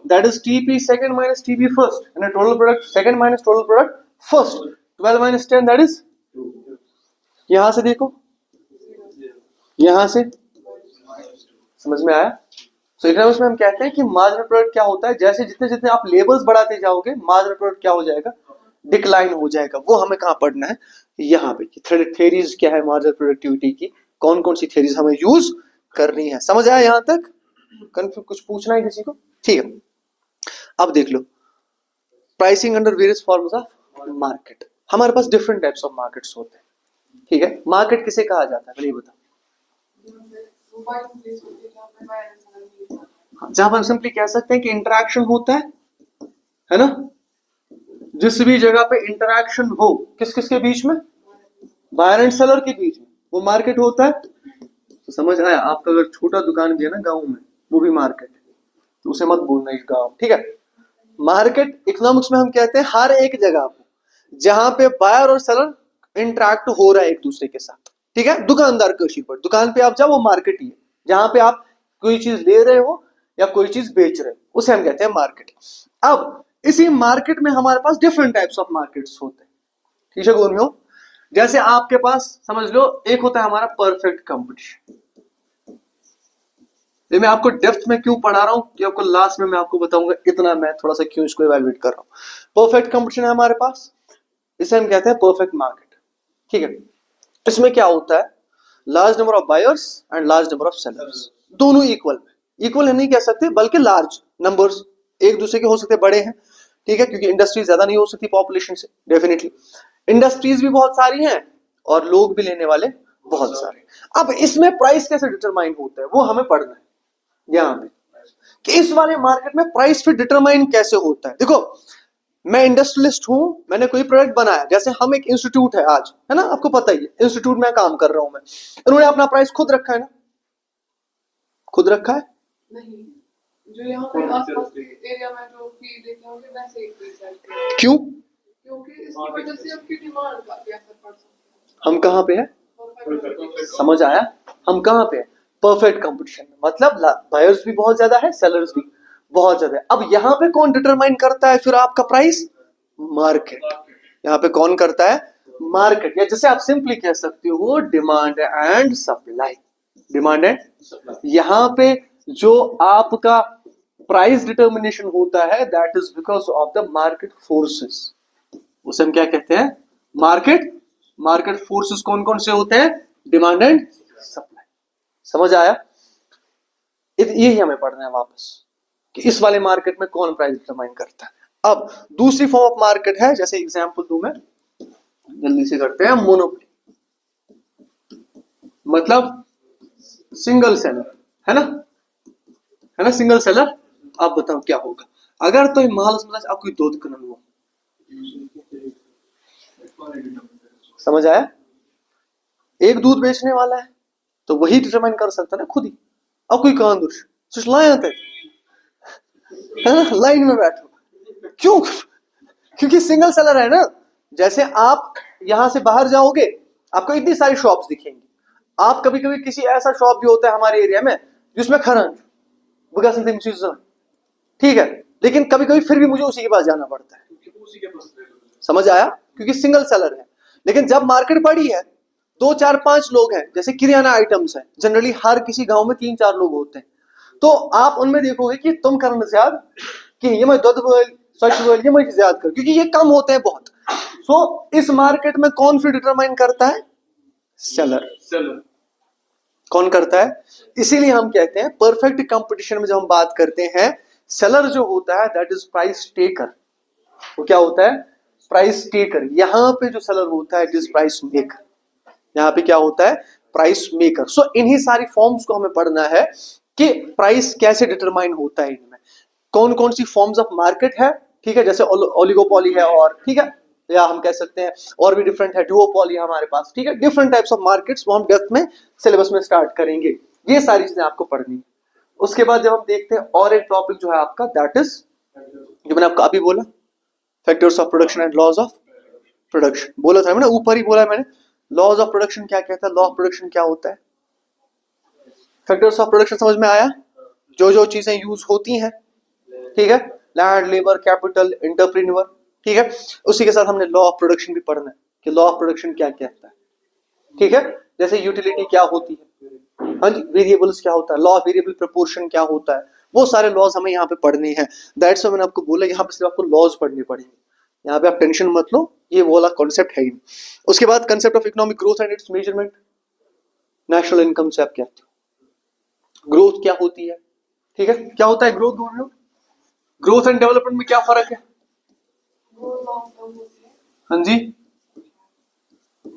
that is TP second minus TP first, and total product second minus total product first, 12 minus 10 that is, यहां से देखो, यहां से समझ में आया, सो इकोनॉमिक्स में हम कहते हैं कि मार्जिनल प्रोडक्ट क्या होता है, जैसे जितने जितने आप लेवल्स बढ़ाते जाओगे मार्जिनल प्रोडक्ट क्या हो जाएगा, डिक्लाइन हो जाएगा। वो हमें कहाँ पढ़ना है, यहाँ पे थ्योरीज क्या है मार्जिनल प्रोडक्टिविटी की, कौन कौन सी थ्योरीज हमें यूज करनी है। समझ आया यहाँ तक? कंफ्यूज कुछ पूछना है किसी को? ठीक है, अब देख low pricing under various forms of market. हमारे पास डिफरेंट टाइप्स ऑफ मार्केट्स होते हैं, ठीक है। मार्केट किसे कहा जाता है, पहले ये बताओ। जहां पर सिंपली कह सकते हैं कि इंटरेक्शन होता है ना, जिस भी जगह पे इंटरेक्शन हो किस किस के बीच में, बायर एंड सेलर के बीच में, वो मार्केट होता है। तो समझ आया? आपका अगर छोटा दुकान भी है ना गांव में, वो भी मार्केट है, तो उसे मत बोलना इस गांव, ठीक है। मार्केट इकोनॉमिक्स में हम कहते हैं हर एक जगह को जहां पे बायर और सेलर इंटरेक्ट हो रहा है एक दूसरे के साथ, ठीक है। दुकानदार के ऊपर, दुकान पे आप जाओ वो मार्केट ही है, जहां पे आप कोई चीज ले रहे हो या कोई चीज बेच रहे हो उसे हम कहते हैं मार्केट। अब इसी मार्केट में हमारे पास डिफरेंट टाइप्स ऑफ मार्केट्स होते हैं, ठीक है गोरमियों। जैसे आपके पास समझ लो एक होता है हमारा परफेक्ट कंपटीशन। ये मैं आपको डेप्थ में क्यों पढ़ा रहा हूं कि आपको लास्ट में मैं आपको बताऊंगा इतना मैं थोड़ा सा क्यों इसको इवैल्यूएट कर रहा हूं। परफेक्ट कंपटीशन है हमारे पास, इसे हम कहते हैं परफेक्ट मार्केट, ठीक है। इसमें क्या होता है, large number of buyers and large number of sellers, दोनों इक्वल है नहीं कह सकते, बल्कि लार्ज नंबर्स एक दूसरे के हो सकते बड़े हैं, ठीक है, क्योंकि इंडस्ट्री ज्यादा नहीं हो सकती पॉपुलेशन से, डेफिनेटली इंडस्ट्रीज भी बहुत सारी हैं और लोग भी लेने वाले बहुत सारे। अब इसमें प्राइस कैसे डिटरमाइन होता है वो हमें पढ़ना है यहाँ पे, कि इस वाले मार्केट में प्राइस फिर डिटरमाइन कैसे होता है। देखो मैं इंडस्ट्रियलिस्ट हूं, मैंने कोई प्रोडक्ट बनाया, जैसे हम एक इंस्टीट्यूट है आज, है ना, आपको पता ही है इंस्टीट्यूट में काम कर रहा हूं मैं, इन्होंने अपना प्राइस खुद रखा है ना, खुद रखा है नहीं, जो यहाँ पे आसपास के एरिया में जो फील्ड देते होंगे वैसे ही डिसाइड करें। क्यों? क्योंकि इसकी वजह से आपकी डिमांड का भी असर पड़ सकता है। हम कहाँ पे है, समझ आया, हम कहाँ पे है, परफेक्ट कंपटीशन में, मतलब बायर्स भी बहुत ज्यादा है, सेलर्स भी बहुत ज्यादा है। अब यहाँ पे कौन डिटरमाइन करता है फिर आपका प्राइस, मार्केट। यहाँ पे कौन करता है, मार्केट, या जैसे आप सिंपली कह सकते हो demand and supply, demand and supply. यहाँ पे जो आपका प्राइस डिटर्मिनेशन होता है that is because of the market forces, उसे हम क्या कहते हैं, मार्केट फोर्सेस कौन कौन से होते हैं, डिमांड एंड सप्लाई। समझ आया? यही हमें पढ़ना है वापस कि इस वाले मार्केट में कौन प्राइस डिटरमाइन करता है। अब दूसरी फॉर्म ऑफ मार्केट है, जैसे एग्जांपल दूं मैं, जल्दी से करते हैं, मोनोपोली, मतलब सिंगल सेलर, है ना, सिंगल सेलर। आप बताओ क्या होगा अगर तो महाराष्ट्र आपको दूध करण हुआ, समझ आया? एक दूध बेचने वाला है तो वही डिटरमाइन कर सकता है ना खुद ही। अब कोई कान दुर्श है ना, लाइन में बैठो, क्यों? क्योंकि सिंगल सेलर है ना। जैसे आप यहां से बाहर जाओगे आपको इतनी सारी शॉप्स दिखेंगी, आप कभी कभी किसी ऐसा शॉप भी होता है हमारे एरिया में जिसमें खरंज ठीक है, लेकिन कभी कभी फिर भी मुझे उसी के पास जाना पड़ता है, समझ आया, क्योंकि सिंगल सेलर है। लेकिन जब मार्केट बड़ी है, 2 4 5 लोग हैं, जैसे किराना आइटम्स है, जनरली हर किसी गांव में 3 4 लोग होते हैं, तो आप उनमें देखोगे कि तुम करना ज्यादा कि ये मैं दूध सच ये मैं ज्यादा कर, क्योंकि ये कम होते हैं बहुत। सो इस मार्केट में कौन फिर डिटरमाइन करता है, सेलर कौन करता है। इसीलिए हम कहते हैं परफेक्ट कंपटीशन में जब हम बात करते हैं, सेलर जो होता है दैट इज प्राइस टेकर। वो क्या होता है, प्राइस टेकर। यहाँ पे जो सेलर होता है इट इज प्राइस मेकर। यहाँ पे क्या होता है, प्राइस मेकर। सो इन्हीं सारी फॉर्म्स को हमें पढ़ना है कि प्राइस कैसे डिटरमाइन होता है, इनमें कौन कौन सी फॉर्म्स ऑफ मार्केट है, ठीक है, जैसे ओलिगोपॉली है, और ठीक है, या हम कह सकते हैं और भी डिफरेंट है, डुओपॉली है हमारे पास, ठीक है, डिफरेंट टाइप्स ऑफ मार्केट्स वो हम डेप्थ में सिलेबस में स्टार्ट करेंगे। ये सारी चीजें आपको पढ़नी है। उसके बाद जब हम देखते हैं और एक टॉपिक जो है आपका, दैट इज जो मैंने आपको अभी बोला, factors of production and laws of production. बोला था मैंने, ऊपर ही बोला मैंने, लॉज ऑफ प्रोडक्शन क्या कहता है, लॉ ऑफ प्रोडक्शन क्या होता है, फैक्टर्स ऑफ प्रोडक्शन समझ में आया, जो जो चीजें यूज होती हैं, ठीक है, लैंड, लेबर, कैपिटल, एंटरप्रेन्योर, ठीक है। उसी के साथ हमने लॉ ऑफ प्रोडक्शन भी पढ़ना है कि लॉ ऑफ प्रोडक्शन क्या कहता है, ठीक है, जैसे यूटिलिटी क्या होती है, हाँ जी, वेरिएबल्स क्या होता है, लॉ ऑफ वेरिएबल प्रोपोर्शन क्या होता है, वो सारे लॉज हमें यहाँ पे पढ़ने हैं। दैट्स व्हाई मैंने आपको बोला यहाँ पे सिर्फ आपको लॉज पढ़ने पड़ेंगे, यहाँ पे आप टेंशन मत लो, ये वो वाला कॉन्सेप्ट है ही। उसके बाद concept of economic growth and it's measurement. National income से आप क्या कहते हो, ग्रोथ क्या होती है, ठीक है, क्या होता है ग्रोथ, दोनों ग्रोथ एंड डेवलपमेंट में क्या फर्क है? वो लॉन्ग टर्म होती है। हाँ जी,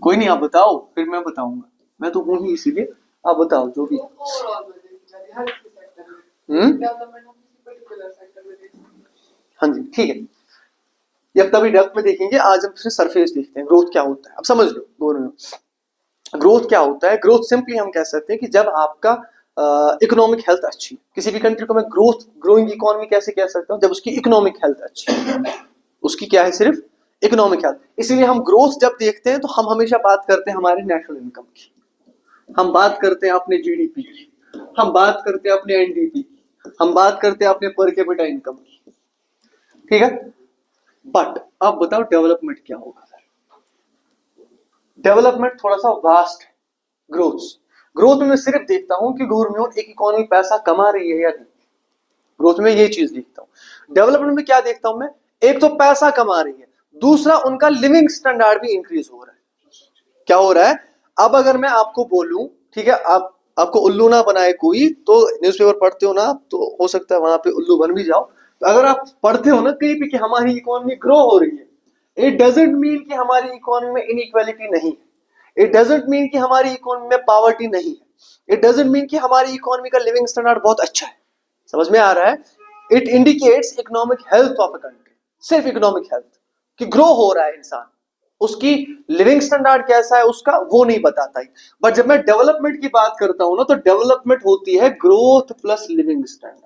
कोई नहीं, आप बताओ फिर मैं बताऊंगा, मैं तो हूँ ही इसीलिए, आप बताओ जो भी। वो ओवरऑल में देखी जाती है हर किसी सेक्टर में। डेवलपमेंट हम किसी पर्टिकुलर सेक्टर में देख सकते हैं। हाँ जी, ठीक है, ये अब तभी डेप्थ में देखेंगे, आज हम सिर्फ सरफेस देखते हैं ग्रोथ क्या होता है। अब समझ लो दोनों में ग्रोथ क्या होता है। ग्रोथ सिंपली हम कह सकते हैं कि जब आपका इकोनॉमिक हेल्थ अच्छी, किसी भी कंट्री को मैं ग्रोइंग इकोनॉमी कैसे कह सकता हूँ, जब उसकी इकोनॉमिक हेल्थ अच्छी है, उसकी क्या है, सिर्फ इकोनॉमिक हेल्थ। इसीलिए हम ग्रोथ जब देखते हैं तो हम हमेशा बात करते हैं हमारे नेशनल इनकम की, हम बात करते हैं अपने जीडीपी की, हम बात करते हैं अपने एनडीपी की, हम बात करते हैं अपने पर कैपिटा इनकम की, ठीक है। बट अब बताओ डेवलपमेंट क्या होगा। डेवलपमेंट थोड़ा सा वास्ट है ग्रोथ में मैं सिर्फ देखता हूं कि गवर्नमेंट एक इकोनॉमी पैसा कमा रही है या नहीं, ग्रोथ में ये चीज देखता हूं। डेवलपमेंट में क्या देखता हूं मैं, एक तो पैसा कमा रही है, दूसरा उनका लिविंग स्टैंडर्ड भी इंक्रीज हो रहा है। क्या हो रहा है, अब अगर मैं आपको बोलूं, ठीक है, आपको उल्लू ना बनाए कोई, तो न्यूज़पेपर पढ़ते हो ना आप, तो हो सकता है वहां पे उल्लू बन भी जाओ। तो अगर आप पढ़ते हो ना कहीं पे कि हमारी इकोनॉमी ग्रो हो रही है, इट डजंट मीन कि हमारी इकोनॉमी में इनइक्वालिटी नहीं है, इट डजंट मीन कि हमारी इकोनॉमी में पॉवर्टी नहीं है, इट डजंट मीन कि हमारी इकोनॉमी का लिविंग स्टैंडर्ड बहुत अच्छा है। समझ में आ रहा है, it indicates economic health of a country, सिर्फ इकोनॉमिक हेल्थ कि ग्रो हो रहा है इंसान, उसकी लिविंग स्टैंडर्ड कैसा है उसका वो नहीं बताता ही। बट जब मैं डेवलपमेंट की बात करता हूं ना, तो डेवलपमेंट होती है ग्रोथ प्लस लिविंग स्टैंडर्ड।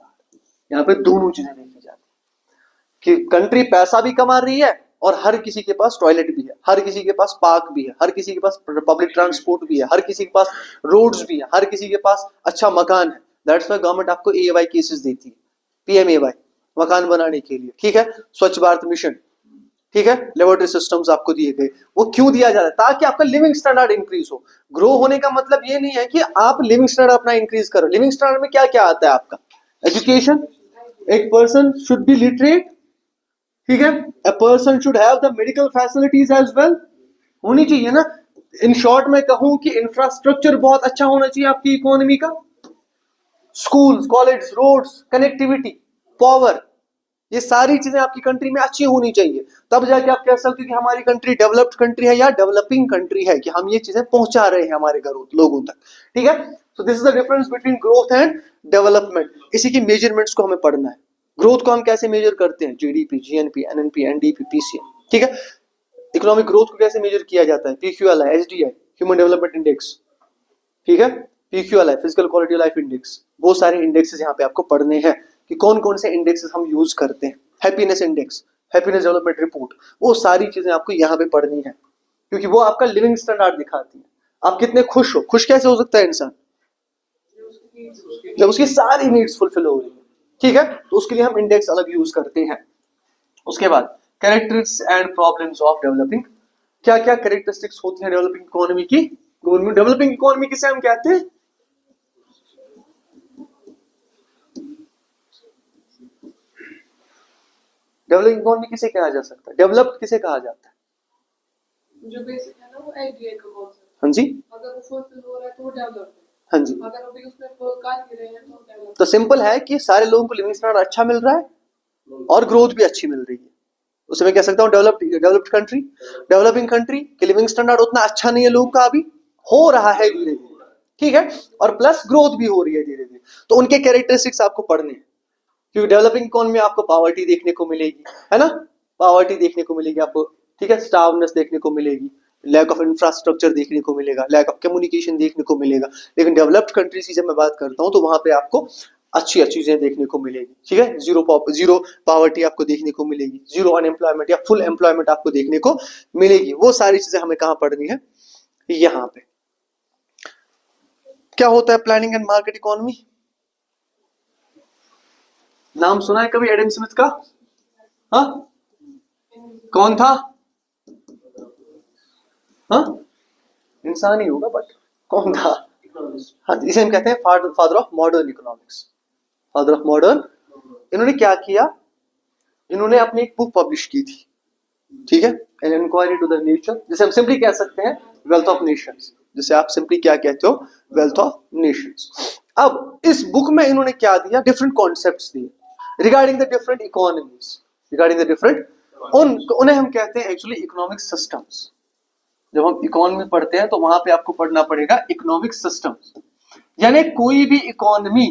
यहां पे दोनों चीजें देखी जाती है कि कंट्री पैसा भी कमा रही है और हर किसी के पास टॉयलेट भी है, हर किसी के पास पार्क भी है, हर किसी के पास पब्लिक ट्रांसपोर्ट भी है, हर किसी के पास रोड्स भी है, हर किसी के पास अच्छा मकान है। दैट्स व्हाई गवर्नमेंट आपको एवाई केसेस देती है, पीएमएवाई, मकान बनाने के लिए, ठीक है, स्वच्छ भारत मिशन, ठीक है, लेबोरेटरी सिस्टम्स आपको दिए गए। वो क्यों दिया जाता है, ताकि आपका लिविंग स्टैंडर्ड इंक्रीज हो। ग्रो होने का मतलब ये नहीं है कि आप लिविंग स्टैंडर्ड अपना इंक्रीज करो। लिविंग स्टैंडर्ड में क्या क्या आता है आपका, एजुकेशन, एक पर्सन शुड बी लिटरेट, ठीक है, a person should have the medical facilities as well, होनी चाहिए ना। इन शॉर्ट में कहूं कि इंफ्रास्ट्रक्चर बहुत अच्छा होना चाहिए आपकी इकोनॉमी का, schools, college, roads, connectivity, power, ये सारी चीजें आपकी कंट्री में अच्छी होनी चाहिए। तब जाके आप कह सकते हो कि हमारी कंट्री डेवलप्ड कंट्री है या डेवलपिंग कंट्री है, कि हम ये चीजें पहुंचा रहे हैं हमारे घरों लोगों तक, ठीक है। So this is the difference between growth and development. इसी की मेजरमेंट्स को हमें पढ़ना है। ग्रोथ को हम कैसे मेजर करते हैं, GDP, GNP, NNP, NDP, PCM, ठीक है। इकोनॉमिक ग्रोथ को कैसे मेजर किया जाता है, PQLI, HDI, human development index, ठीक है, PQLI, physical quality of life index, वो सारे इंडेक्सेस यहाँ पे आपको पढ़ने हैं कि कौन कौन से इंडेक्सेस हम यूज करते हैं, happiness index, happiness development report, वो सारी चीजें आपको यहाँ पे पढ़नी है, क्योंकि वो आपका लिविंग स्टैंडर्ड दिखाती है। आप कितने खुश हो, खुश कैसे हो सकता है इंसान, जब उसकी सारी नीड्स फुलफिल हो रही है, ठीक है, तो उसके लिए हम इंडेक्स अलग यूज करते हैं। उसके बाद characteristics and problems of developing, क्या क्या कैरेक्टरिस्टिक्स होती हैं डेवलपिंग इकोनॉमी की। डेवलपिंग इकोनॉमी किसे हम कहते हैं, डेवलपिंग इकोनॉमी किसे कहा जा सकता है, डेवलप्ड किसे कहा जाता है, जो बेसिक है ना वो एडीआई का कॉन्सेप्ट। हाँ जी, अगर वो फुलफिल हो रहा है तो वो डेवलप्ड है। हाँ जी, अगर अभी उसमें कर ही रहे हैं तो डेवलप। तो सिंपल है कि सारे लोगों को लिविंग स्टैंडर्ड अच्छा मिल रहा है और ग्रोथ भी अच्छी मिल रही है, उसे मैं कह सकता हूँ डेवलप्ड कंट्री। डेवलपिंग कंट्री के लिविंग स्टैंडर्ड उतना अच्छा नहीं है लोगों का, अभी हो रहा है धीरे धीरे, ठीक है, और प्लस ग्रोथ भी हो रही है धीरे धीरे, तो उनके कैरेक्टरिस्टिक्स आपको पढ़ने हैं। क्योंकि डेवलपिंग इकोनॉमी में आपको पॉवर्टी देखने को मिलेगी, है ना, पॉवर्टी देखने को मिलेगी आपको, ठीक है, स्टार्वनेस देखने को मिलेगी, लैक ऑफ इंफ्रास्ट्रक्चर देखने को मिलेगा, लैक ऑफ कम्युनिकेशन देखने को मिलेगा। लेकिन डेवलप्ड कंट्रीज की जब मैं बात करता हूँ तो वहां पे आपको अच्छी अच्छी चीजें देखने को मिलेगी, ठीक है, जीरो पॉवर्टी आपको देखने को मिलेगी, जीरो अनएम्प्लॉयमेंट या फुल एम्प्लॉयमेंट आपको देखने को मिलेगी। वो सारी चीजें हमें कहाँ पढ़नी है, यहाँ पे। क्या होता है प्लानिंग एंड मार्केट इकोनॉमी, नाम सुना है कभी एडम स्मिथ का, हाँ, कौन था, हाँ, इंसान ही होगा बट कौन था, हाँ, इसे हम कहते हैं father of modern economics. Father of modern. इन्होंने क्या किया, इन्होंने अपनी एक बुक पब्लिश की थी, ठीक है, an inquiry to the nature, जिसे हम सिंपली कह सकते हैं वेल्थ ऑफ नेशंस, जिसे आप सिंपली क्या कहते हो, वेल्थ ऑफ नेशंस। अब इस बुक में इन्होंने क्या दिया, डिफरेंट कॉन्सेप्ट्स दिए regarding the different economies, regarding the different, उन्हें हम कहते हैं एक्चुअली इकोनॉमिक सिस्टम्स। जब हम इकोनॉमी पढ़ते हैं तो वहां पे आपको पढ़ना पड़ेगा इकोनॉमिक सिस्टम्स, यानी कोई भी इकोनॉमी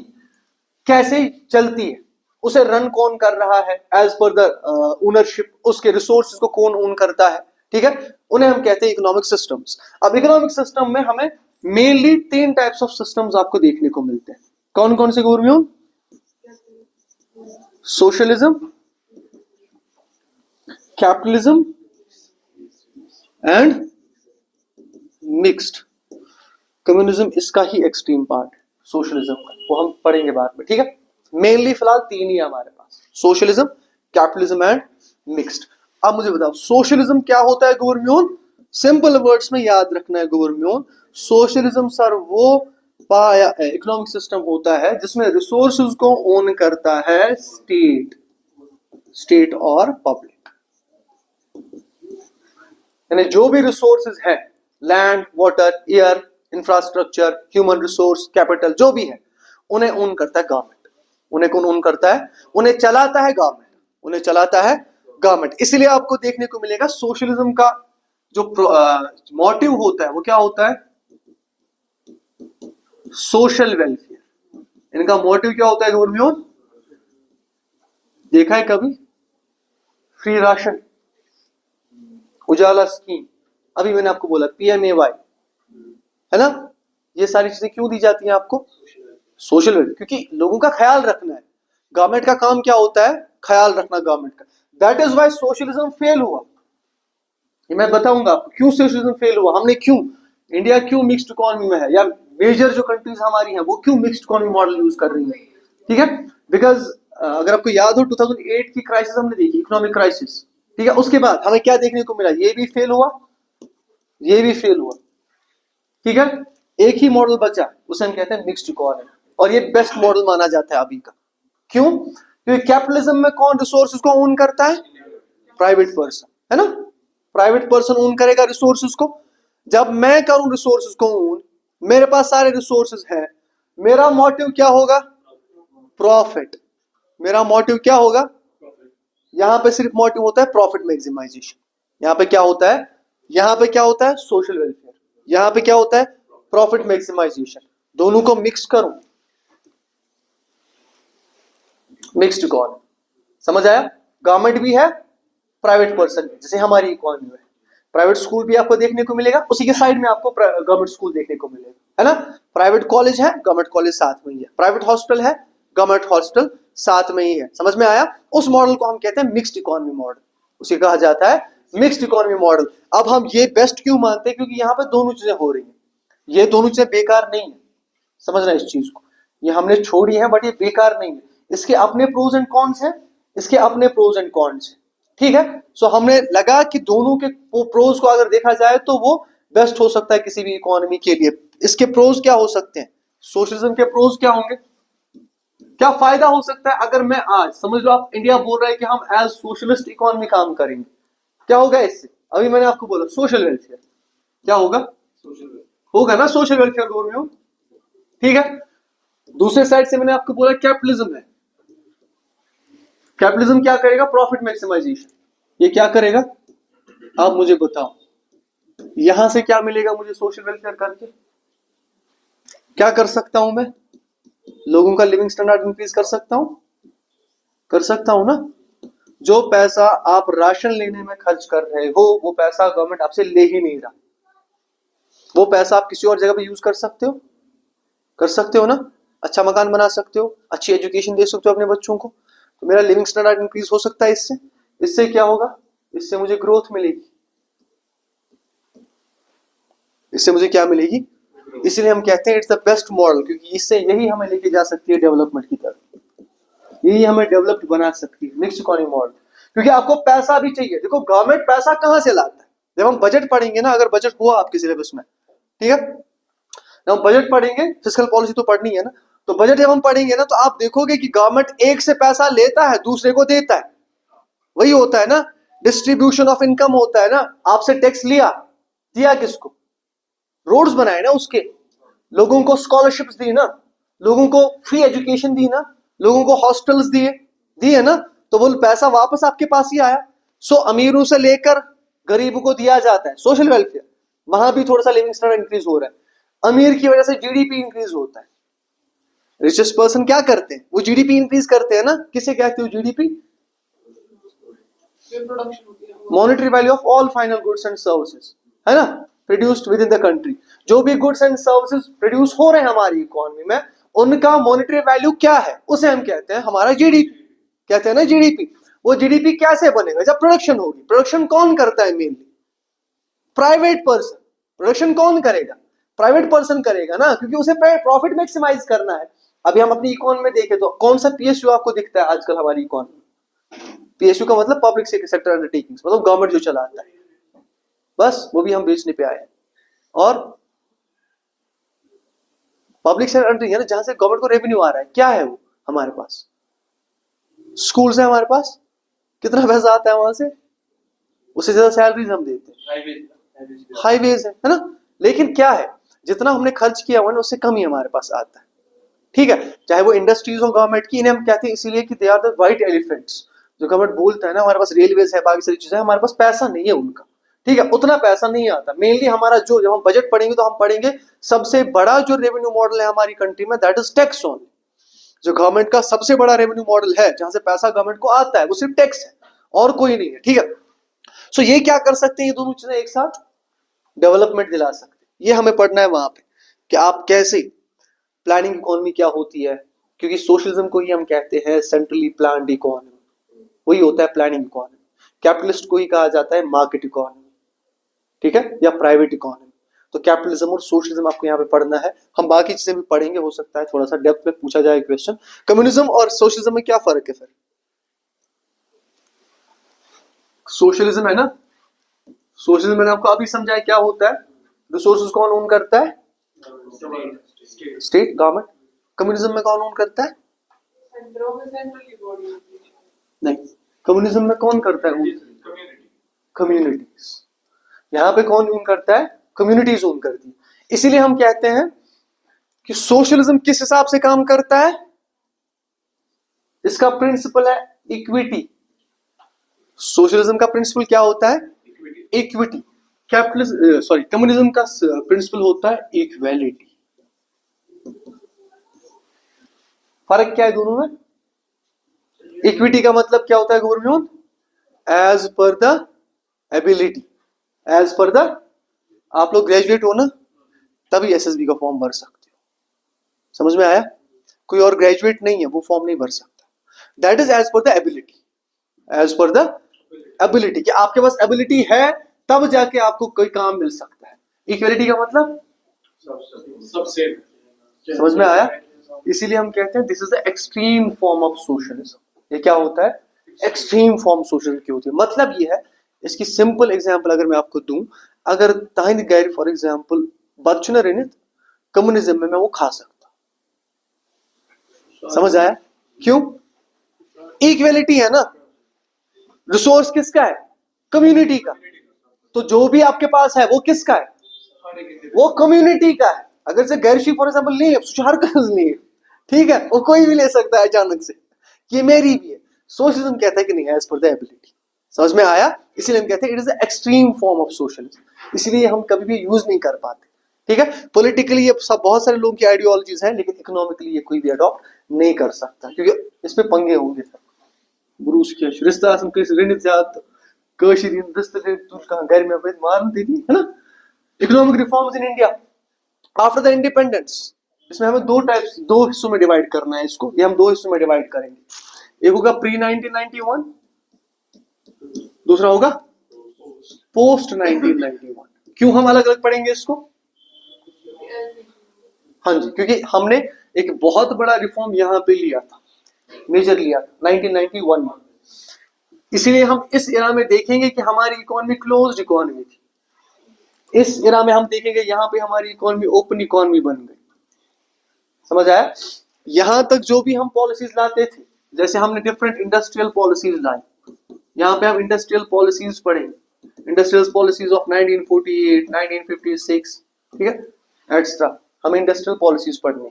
कैसे चलती है, उसे रन कौन कर रहा है एज पर द ओनरशिप, उसके रिसोर्सेज को कौन ओन करता है, ठीक है, उन्हें हम कहते हैं इकोनॉमिक सिस्टम्स। अब इकोनॉमिक सिस्टम में हमें मेनली 3 टाइप्स ऑफ सिस्टम्स आपको देखने को मिलते हैं। कौन कौन से गुरमीन? Socialism, capitalism and mixed. Communism इसका ही एक्सट्रीम पार्ट, सोशलिज्म का, वो हम पढ़ेंगे बाद में, ठीक है। मेनली फिलहाल 3 ही है हमारे पास, सोशलिज्म, कैपिटलिज्म एंड मिक्स्ड। अब मुझे बताओ सोशलिज्म क्या होता है गुरम्योन? सिंपल वर्ड्स में याद रखना है गुरम्योन, सोशलिज्म सर वो पाया इकोनॉमिक सिस्टम होता है जिसमें रिसोर्सेज को ओन करता है स्टेट और पब्लिक। यानी जो भी रिसोर्सेज है, land, water, air, infrastructure, human resource, capital, जो भी है, उन्हें ओन करता है गवर्नमेंट। उन्हें कौन ओन करता है? उन्हें चलाता है गवर्नमेंट, उन्हें चलाता है गवर्नमेंट। इसलिए आपको देखने को मिलेगा सोशलिज्म का जो मोटिव होता है वो क्या होता है? Social welfare. इनका मोटिव क्या होता है गुरमीन? देखा है कभी फ्री राशन, उजाला स्कीम, अभी मैंने आपको बोला PMAY, है ना, ये सारी चीजें क्यों दी जाती हैं आपको? सोशल वेलफेयर, क्योंकि लोगों का ख्याल रखना है। गवर्नमेंट का काम क्या होता है? ख्याल रखना गवर्नमेंट का। That is why socialism fail हुआ। ये मैं बताऊंगा आपको क्यों सोशलिज्म फेल हुआ, हमने क्यों, इंडिया क्यों मिक्स्ड इकोनॉमी में है, या मेजर जो कंट्रीज हमारी हैं वो क्यों मिक्स्ड इकोनॉमी मॉडल यूज कर रही है, ठीक है। बिकॉज अगर आपको याद हो 2008 की क्राइसिस हमने देखी, इकोनॉमिक क्राइसिस, ठीक है, उसके बाद हमें क्या देखने को मिला? ये भी फेल हुआ, ये भी फेल हुआ, ठीक है। एक ही मॉडल बचा, उसे हम कहते हैं मिक्स्ड इकोनॉमी, और ये बेस्ट मॉडल माना जाता है अभी का। क्यों? क्योंकि कैपिटलिज्म में कौन रिसोर्सेज को ओन करता है? प्राइवेट पर्सन, है ना, प्राइवेट पर्सन ओन करेगा रिसोर्सेज को। जब मैं करूं रिसोर्सेज को ओन, मेरे पास सारे रिसोर्सेज हैं, मेरा मोटिव क्या होगा? प्रॉफिट। मेरा मोटिव क्या होगा? यहां पे सिर्फ मोटिव होता है प्रॉफिट मैक्सिमाइजेशन। यहां पे क्या होता है? यहां पे क्या होता है? Social welfare. यहां पे क्या होता है? Profit maximisation. दोनों को मिक्स करो, मिक्स्ड इकोनॉमी। समझ आया? गवर्नमेंट भी है, प्राइवेट पर्सन भी, जैसे हमारी इकोनॉमी में प्राइवेट स्कूल भी आपको देखने को मिलेगा, उसी के साइड में आपको गवर्नमेंट स्कूल देखने को मिलेगा, है ना। प्राइवेट कॉलेज है, गवर्नमेंट कॉलेज साथ में ही है, प्राइवेट हॉस्पिटल है, गवर्नमेंट हॉस्पिटल साथ में ही है। समझ में आया? उस मॉडल को हम कहते हैं मिक्स्ड इकोनॉमी मॉडल, उसे कहा जाता है मिक्स्ड इकोनॉमी मॉडल। अब हम ये बेस्ट क्यों मानते हैं? क्योंकि यहाँ पे दोनों चीजें हो रही है, ये दोनों चीजें बेकार नहीं है। समझना इस चीज को, ये हमने छोड़ी है बट ये बेकार नहीं है। इसके अपने प्रोज एंड कॉन्स हैं, इसके अपने प्रोज एंड कॉन्स हैं, ठीक है। सो हमने लगा कि दोनों के प्रोज को अगर देखा जाए तो वो बेस्ट हो सकता है किसी भी इकोनॉमी के लिए। इसके प्रोज क्या हो सकते हैं? सोशलिज्म के प्रोज क्या होंगे? क्या फायदा हो सकता है अगर मैं आज, समझ लो आप इंडिया बोल रहा है कि हम एज सोशलिस्ट इकोनॉमी काम करेंगे, क्या होगा इससे? अभी मैंने आपको बोला सोशल वेलफेयर, क्या होगा? होगा ना सोशल वेलफेयर बोल रहे हो, ठीक है। दूसरे साइड से मैंने आपको बोला कैपिटलिज्म है, कैपिटलिज्म क्या करेगा? Profit maximisation. ये क्या करेगा? आप मुझे बताओ, यहां से क्या मिलेगा मुझे सोशल वेलफेयर करके? क्या कर सकता हूं मैं? लोगों का लिविंग स्टैंडर्ड इंक्रीज कर सकता हूं, कर सकता हूं ना। जो पैसा आप राशन लेने में खर्च कर रहे हो वो पैसा गवर्नमेंट आपसे ले ही नहीं रहा, वो पैसा आप किसी और जगह पे यूज कर सकते हो, कर सकते हो ना। अच्छा मकान बना सकते हो, अच्छी एजुकेशन दे सकते हो अपने बच्चों को, तो मेरा लिविंग स्टैंडर्ड इंक्रीज हो सकता है इससे। इससे क्या होगा? इससे मुझे ग्रोथ मिलेगी, इससे मुझे क्या मिलेगी? इसलिए हम कहते हैं इट्स द बेस्ट मॉडल, क्योंकि इससे यही हमें लेके जा सकती है डेवलपमेंट की तरफ, यही हमें डेवलप्ड बना सकती है मिक्स्ड इकोनॉमी मॉडल। क्योंकि आपको पैसा भी चाहिए। देखो गवर्नमेंट पैसा कहां से लाता है? जब हम बजट पढ़ेंगे ना, अगर बजट हुआ आपके सिलेबस में, ठीक है, जब हम बजट पढ़ेंगे, फिस्कल पॉलिसी तो पढ़नी है ना, तो बजट जब हम पढ़ेंगे ना, तो आप देखोगे कि गवर्नमेंट एक से पैसा लेता है, दूसरे को देता है। वही होता है ना, डिस्ट्रीब्यूशन ऑफ इनकम होता है ना। आपसे टैक्स लिया, दिया किसको? रोड्स बनाए ना उसके, लोगों को स्कॉलरशिप्स दी ना, लोगों को फ्री एजुकेशन दी ना, लोगों को हॉस्टल्स दिए ना, तो वो पैसा वापस आपके पास ही आया। सो अमीरों से लेकर गरीबों को दिया जाता है, सोशल वेलफेयर। वहां भी थोड़ा सा लिविंग स्टैंडर्ड इंक्रीज हो रहा है, अमीर की वजह से जीडीपी इंक्रीज होता है। रिचेस्ट पर्सन क्या करते हैं? वो जीडीपी इंक्रीज करते हैं ना। किसे कहते हो GDP? Monetary value of all final goods and services, है ना, produced with in the country. जो भी गुड्स एंड सर्विसेज प्रोड्यूस हो रहे हैं हमारी इकोनॉमी में, उनका मॉनेटरी वैल्यू क्या है, उसे हम कहते हैं हमारा जीडीपी। कहते हैं ना जीडीपी। वो जीडीपी कैसे बनेगा? जब प्रोडक्शन होगी। प्रोडक्शन कौन करता है? Mainly private person. प्रोडक्शन कौन करेगा? प्राइवेट पर्सन करेगा ना, क्योंकि उसे प्रॉफिट मैक्सिमाइज करना है। अभी हम अपनी इकोनॉमी में देखें तो कौन सा पीएसयू आपको दिखता है आजकल हमारी इकोनॉमी में? पीएसयू का मतलब पब्लिक सेक्टर अंडरटेकिंग्स, मतलब गवर्नमेंट जो चलाता है, बस वो भी हम बेचने पे आए हैं। और पब्लिक सेक्टर अंडरटेकिंग, जहां से गवर्नमेंट को रेवेन्यू आ रहा है, क्या है वो हमारे पास? स्कूल्स है हमारे पास, कितना पैसा आता है वहां से? उससे ज्यादा सैलरीज हम देते हैं। हाईवेज है ना। लेकिन क्या है, जितना हमने खर्च किया हुआ ना, उससे कम ही हमारे पास आता है। ठीक है, चाहे वो इंडस्ट्रीज हो गवर्नमेंट की, इन्हें हम कहते हैं इसीलिए कि they are the white elephants. जो गवर्नमेंट बोलता है ना, हमारे पास रेलवेज है, बाकी सारी चीजें, हमारे पास पैसा नहीं है उनका। ठीक है, उतना पैसा नहीं आता। मेनली हमारा जो, जब हम बजट पढ़ेंगे तो हम पढ़ेंगे सबसे बड़ा जो रेवेन्यू मॉडल है हमारी कंट्री में, दैट इज टैक्स ओनली। जो गवर्नमेंट का सबसे बड़ा रेवेन्यू मॉडल है, जहां से पैसा गवर्नमेंट को आता है, वो सिर्फ टैक्स है और कोई नहीं है। ठीक है, सो ये क्या कर सकते हैं, ये दोनों चीजें एक साथ डेवलपमेंट दिला सकते हैं। ये हमें पढ़ना है वहां पे कि आप कैसे, प्लानिंग इकोनॉमी क्या होती है, क्योंकि सोशलिज्म को ही हम कहते हैं सेंट्रली प्लान्ड इकोनॉमी। वही होता है प्लानिंग इकोनॉमी। कैपिटलिस्ट को ही कहा जाता है मार्केट इकोनॉमी, ठीक है, या प्राइवेट इकोनॉमी। तो कैपिटलिज्म और सोशलिज्म आपको यहाँ पे पढ़ना है। हम बाकी चीजें भी पढ़ेंगे, हो सकता है थोड़ा सा डेप्थ में पूछा जाए क्वेश्चन। कम्युनिज्म और सोशलिज्म में क्या फर्क है फिर? सोशलिज्म है ना, सोशलिज्म मैंने आपको अभी समझाया क्या होता है। रिसोर्सेज कौन ओन करता है? State, government. कम्युनिज्म में कौन ओन करता है? नहीं, कम्युनिज्म में कौन करता है? कम्युनिटीज। यहां पे कौन ओन करता है? कम्युनिटीज ओन करती है। इसीलिए हम कहते हैं कि सोशलिज्म किस हिसाब से काम करता है? इसका प्रिंसिपल है इक्विटी। सोशलिज्म का प्रिंसिपल क्या होता है? इक्विटी। कैपिटलिज्म, कम्युनिज्म का प्रिंसिपल होता है इक्वालिटी। फर्क क्या है दोनों में? इक्विटी का मतलब क्या होता है गुरुम्योन? As per the ability, as per the, आप लोग ग्रेजुएट हो ना, तभी एसएसबी का फॉर्म भर सकते हो। समझ में आया? कोई और ग्रेजुएट नहीं है, वो फॉर्म नहीं भर सकता। That is as per the ability, as per the ability, कि आपके पास एबिलिटी है तब जाके आपको कोई काम मिल सकता है। इक्वालिटी का मतलब सबसे, समझ में आया? इसीलिए हम कहते हैं this is the extreme form of socialism. ये क्या होता है? एक्सट्रीम फॉर्म सोशलिज्म की होती है। मतलब ये है, इसकी सिंपल एग्जांपल अगर मैं आपको दूं, अगर ताहिन गैर फॉर एग्जांपल बच्चन रेनित कम्युनिज्म में मैं वो खा सकता। समझ आया? क्यों? इक्वालिटी है ना। रिसोर्स किसका है? कम्युनिटी का। तो जो भी आपके पास है वो किसका है? वो कम्युनिटी का है। अगर से गैरशी फॉर एग्जांपल नहीं है, हर कर्ज नहीं है, ठीक है, वो कोई भी ले सकता है अचानक से, ये मेरी भी है। सोशलिज्म कहता है कि नहीं, एज पर द एबिलिटी। समझ में आया? इसीलिए हम कहते हैं it is the extreme form of socialism. इसलिए हम कभी भी यूज नहीं कर पाते। ठीक है, पॉलिटिकली ये सब बहुत सारे लोगों की आइडियोलॉजीज हैं, लेकिन इकोनॉमिकली ये कोई भी अडॉप्ट नहीं कर सकता, क्योंकि इसमें पंगे होंगे। ब्रूस क्या रिश्ता घर में मारन दीदी, है ना। Economic reforms in India after the independence, इसमें हमें दो हिस्सों में डिवाइड करना है इसको। ये हम दो हिस्सों में डिवाइड करेंगे। एक होगा प्री 1991, दूसरा होगा पोस्ट 1991। क्यों हम अलग अलग पढ़ेंगे इसको? हाँ जी, क्योंकि हमने एक बहुत बड़ा रिफॉर्म यहाँ पे लिया था, मेजर लिया था 1991 में। इसीलिए हम इस एरा में देखेंगे कि हमारी इकोनॉमी क्लोज्ड इकोनॉमी थी। इस एरा में हम देखेंगे यहाँ पे हमारी इकोनॉमी ओपन इकोनॉमी बन गई। समझ आया? यहां तक जो भी हम पॉलिसीज लाते थे, जैसे हमने डिफरेंट इंडस्ट्रियल पॉलिसीज लाई, यहाँ पे हम इंडस्ट्रियल पॉलिसीज पढ़ेंगे, इंडस्ट्रियल पॉलिसीज ऑफ 1948, 1956, ठीक है, एक्स्ट्रा हमें इंडस्ट्रियल पॉलिसीज पढ़नी है।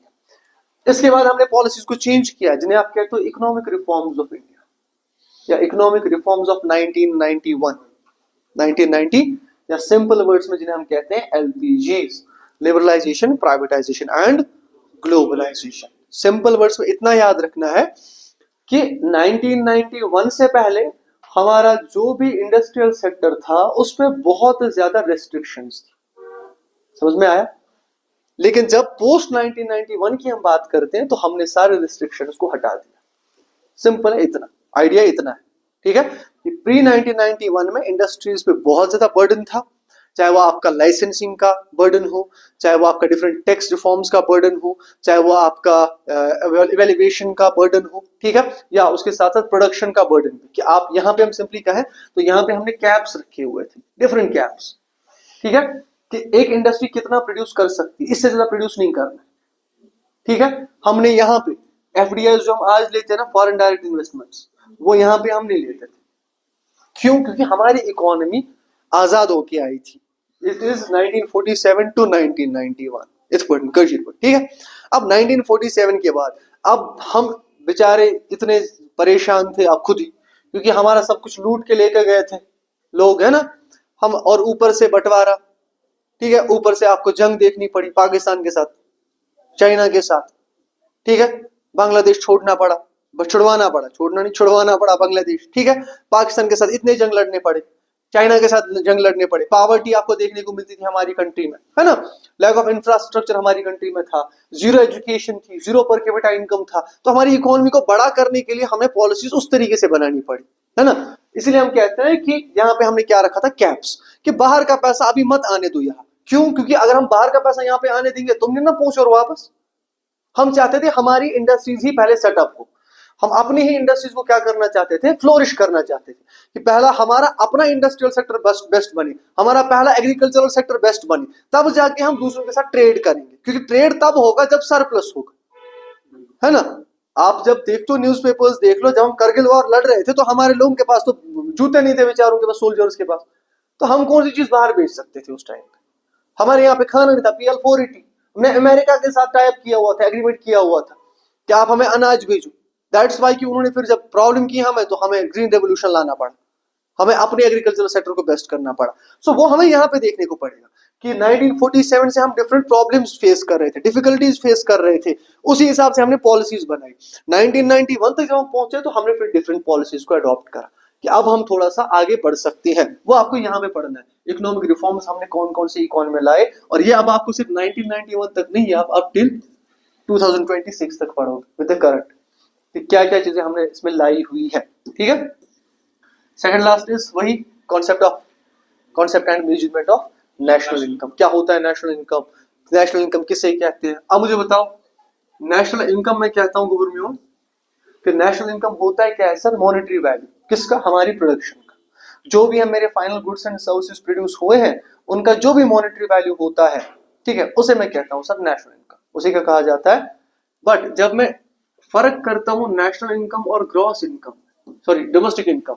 इसके बाद हमने पॉलिसीज को चेंज किया, जिन्हें आप कहते हो इकोनॉमिक रिफॉर्म्स ऑफ इंडिया या इकोनॉमिक रिफॉर्म्स ऑफ 1991, 1990, या सिंपल वर्ड्स में जिन्हें हम कहते हैं LPGs, liberalisation, privatisation and globalisation. Simple words में इतना याद रखना है कि 1991 से पहले हमारा जो भी इंडस्ट्रियल सेक्टर था उस पर बहुत ज्यादा रेस्ट्रिक्शंस थी। समझ में आया? लेकिन जब पोस्ट 1991 की हम बात करते हैं तो हमने सारे रिस्ट्रिक्शंस को हटा दिया। सिंपल है, इतना आइडिया इतना है, ठीक है। कि प्री 1991 में इंडस्ट्रीज पे बहुत ज्यादा बर्डन था, चाहे वो आपका लाइसेंसिंग का बर्डन हो, चाहे वो आपका डिफरेंट टैक्स रिफॉर्म्स का बर्डन हो, चाहे वो आपका इवैल्यूएशन का बर्डन हो, ठीक है, या उसके साथ साथ प्रोडक्शन का बर्डन भी। कि आप यहाँ पे हम सिंपली कहें तो यहाँ पे हमने कैप्स रखे हुए थे, डिफरेंट कैप्स, ठीक है, कि एक इंडस्ट्री कितना प्रोड्यूस कर सकती है, इससे ज्यादा प्रोड्यूस नहीं करना, ठीक है। हमने यहाँ पे एफडीआई जो हम आज लेते हैं ना, फॉरेन डायरेक्ट इन्वेस्टमेंट्स, वो यहाँ पे हम नहीं लेते थे। क्यों? क्योंकि हमारी इकोनॉमी आजाद होके आई थी। इट इज 1947 टू 1991, ठीक है। अब 1947 के बाद अब हम बेचारे इतने परेशान थे अब खुद ही, क्योंकि हमारा सब कुछ लूट के लेकर गए थे लोग, है ना। हम और ऊपर से बंटवारा, ठीक है, ऊपर से आपको जंग देखनी पड़ी पाकिस्तान के साथ, चाइना के साथ, ठीक है, बांग्लादेश छोड़ना पड़ा, छुड़वाना पड़ा, छोड़ना नहीं छुड़वाना पड़ा बांग्लादेश, ठीक है। पाकिस्तान के साथ इतने जंग लड़ने पड़े, चाइना के साथ जंग लड़ने पड़े, पॉवर्टी आपको देखने को मिलती थी हमारी कंट्री में, है ना, लैक ऑफ इंफ्रास्ट्रक्चर हमारी कंट्री में था, जीरो एजुकेशन थी, जीरो पर कैपिटा इनकम था। तो हमारी इकोनॉमी को बड़ा करने के लिए हमें पॉलिसीज उस तरीके से बनानी पड़ी, है ना। इसलिए हम कहते हैं कि यहाँ पे हमने क्या रखा था, कैप्स, कि बाहर का पैसा अभी मत आने दो यहाँ। क्यों? क्योंकि अगर हम बाहर का पैसा यहाँ पे आने देंगे तुमने ना पूछो और वापस। हम चाहते थे हमारी इंडस्ट्रीज ही पहले सेटअप हो, हम अपनी ही इंडस्ट्रीज को क्या करना चाहते थे, फ्लोरिश करना चाहते थे, कि पहला हमारा अपना इंडस्ट्रियल सेक्टर बेस्ट बने, हमारा पहला एग्रीकल्चरल सेक्टर बेस्ट बने, तब जाके हम दूसरों के साथ ट्रेड करेंगे, क्योंकि ट्रेड तब होगा जब सरप्लस होगा, है ना। आप जब देखते हो न्यूज़पेपर्स देख लो, जब हम करगिल वॉर लड़ रहे थे तो हमारे लोगों के पास तो जूते नहीं थे बेचारों के पास, सोल्जर्स के पास, तो हम कौन सी चीज बाहर बेच सकते थे उस टाइम पे? हमारे यहाँ पे खाना नहीं था, PL 480 हमने अमेरिका के साथ टाइप किया हुआ था, एग्रीमेंट किया हुआ था कि आप हमें अनाज भेजो। दैट्स वाई कि उन्होंने फिर जब प्रॉब्लम की हमें, तो हमें ग्रीन रेवोल्यूशन लाना पड़ा, हमें अपने एग्रीकल्चरल सेक्टर को बेस्ट करना पड़ा। सो वो हमें यहाँ पे देखने को पड़ेगा कि 1947 से हम डिफरेंट प्रॉब्लम्स फेस कर रहे थे, डिफिकल्टीज फेस कर रहे थे, उसी हिसाब से हमने पॉलिसीज बनाई। 1991 तक जब हम पहुंचे तो हमने फिर डिफरेंट पॉलिसीज को अडॉप्ट करा कि अब हम थोड़ा सा आगे बढ़ सकते हैं। वो आपको यहाँ पे पढ़ना है, इकोनॉमिक रिफॉर्म्स हमने कौन कौन से इकोनॉमी में लाए, और ये अब आपको सिर्फ 1991 तक नहीं है, आप अब टिल 2026 तक पढ़ोगे विद द करंट, क्या क्या चीजें हमने इसमें लाई हुई है, ठीक है। सेकंड लास्ट इज वही concept and measurement of national income. क्या होता है नेशनल इनकम, नेशनल इनकम किसे कहते हैं? अब मुझे बताओ, नेशनल इनकम मैं कहता हूँ गुरुमियों कि नेशनल इनकम होता है क्या है सर? मॉनेटरी वैल्यू, किसका? हमारी प्रोडक्शन का, जो भी हम मेरे final goods and services produce हुए हैं उनका जो भी मॉनेटरी वैल्यू होता है, ठीक है, उसे मैं कहता हूँ सर नेशनल इनकम, उसी का कहा जाता है। बट जब मैं फर्क करता हूँ नेशनल इनकम और gross income, sorry domestic income,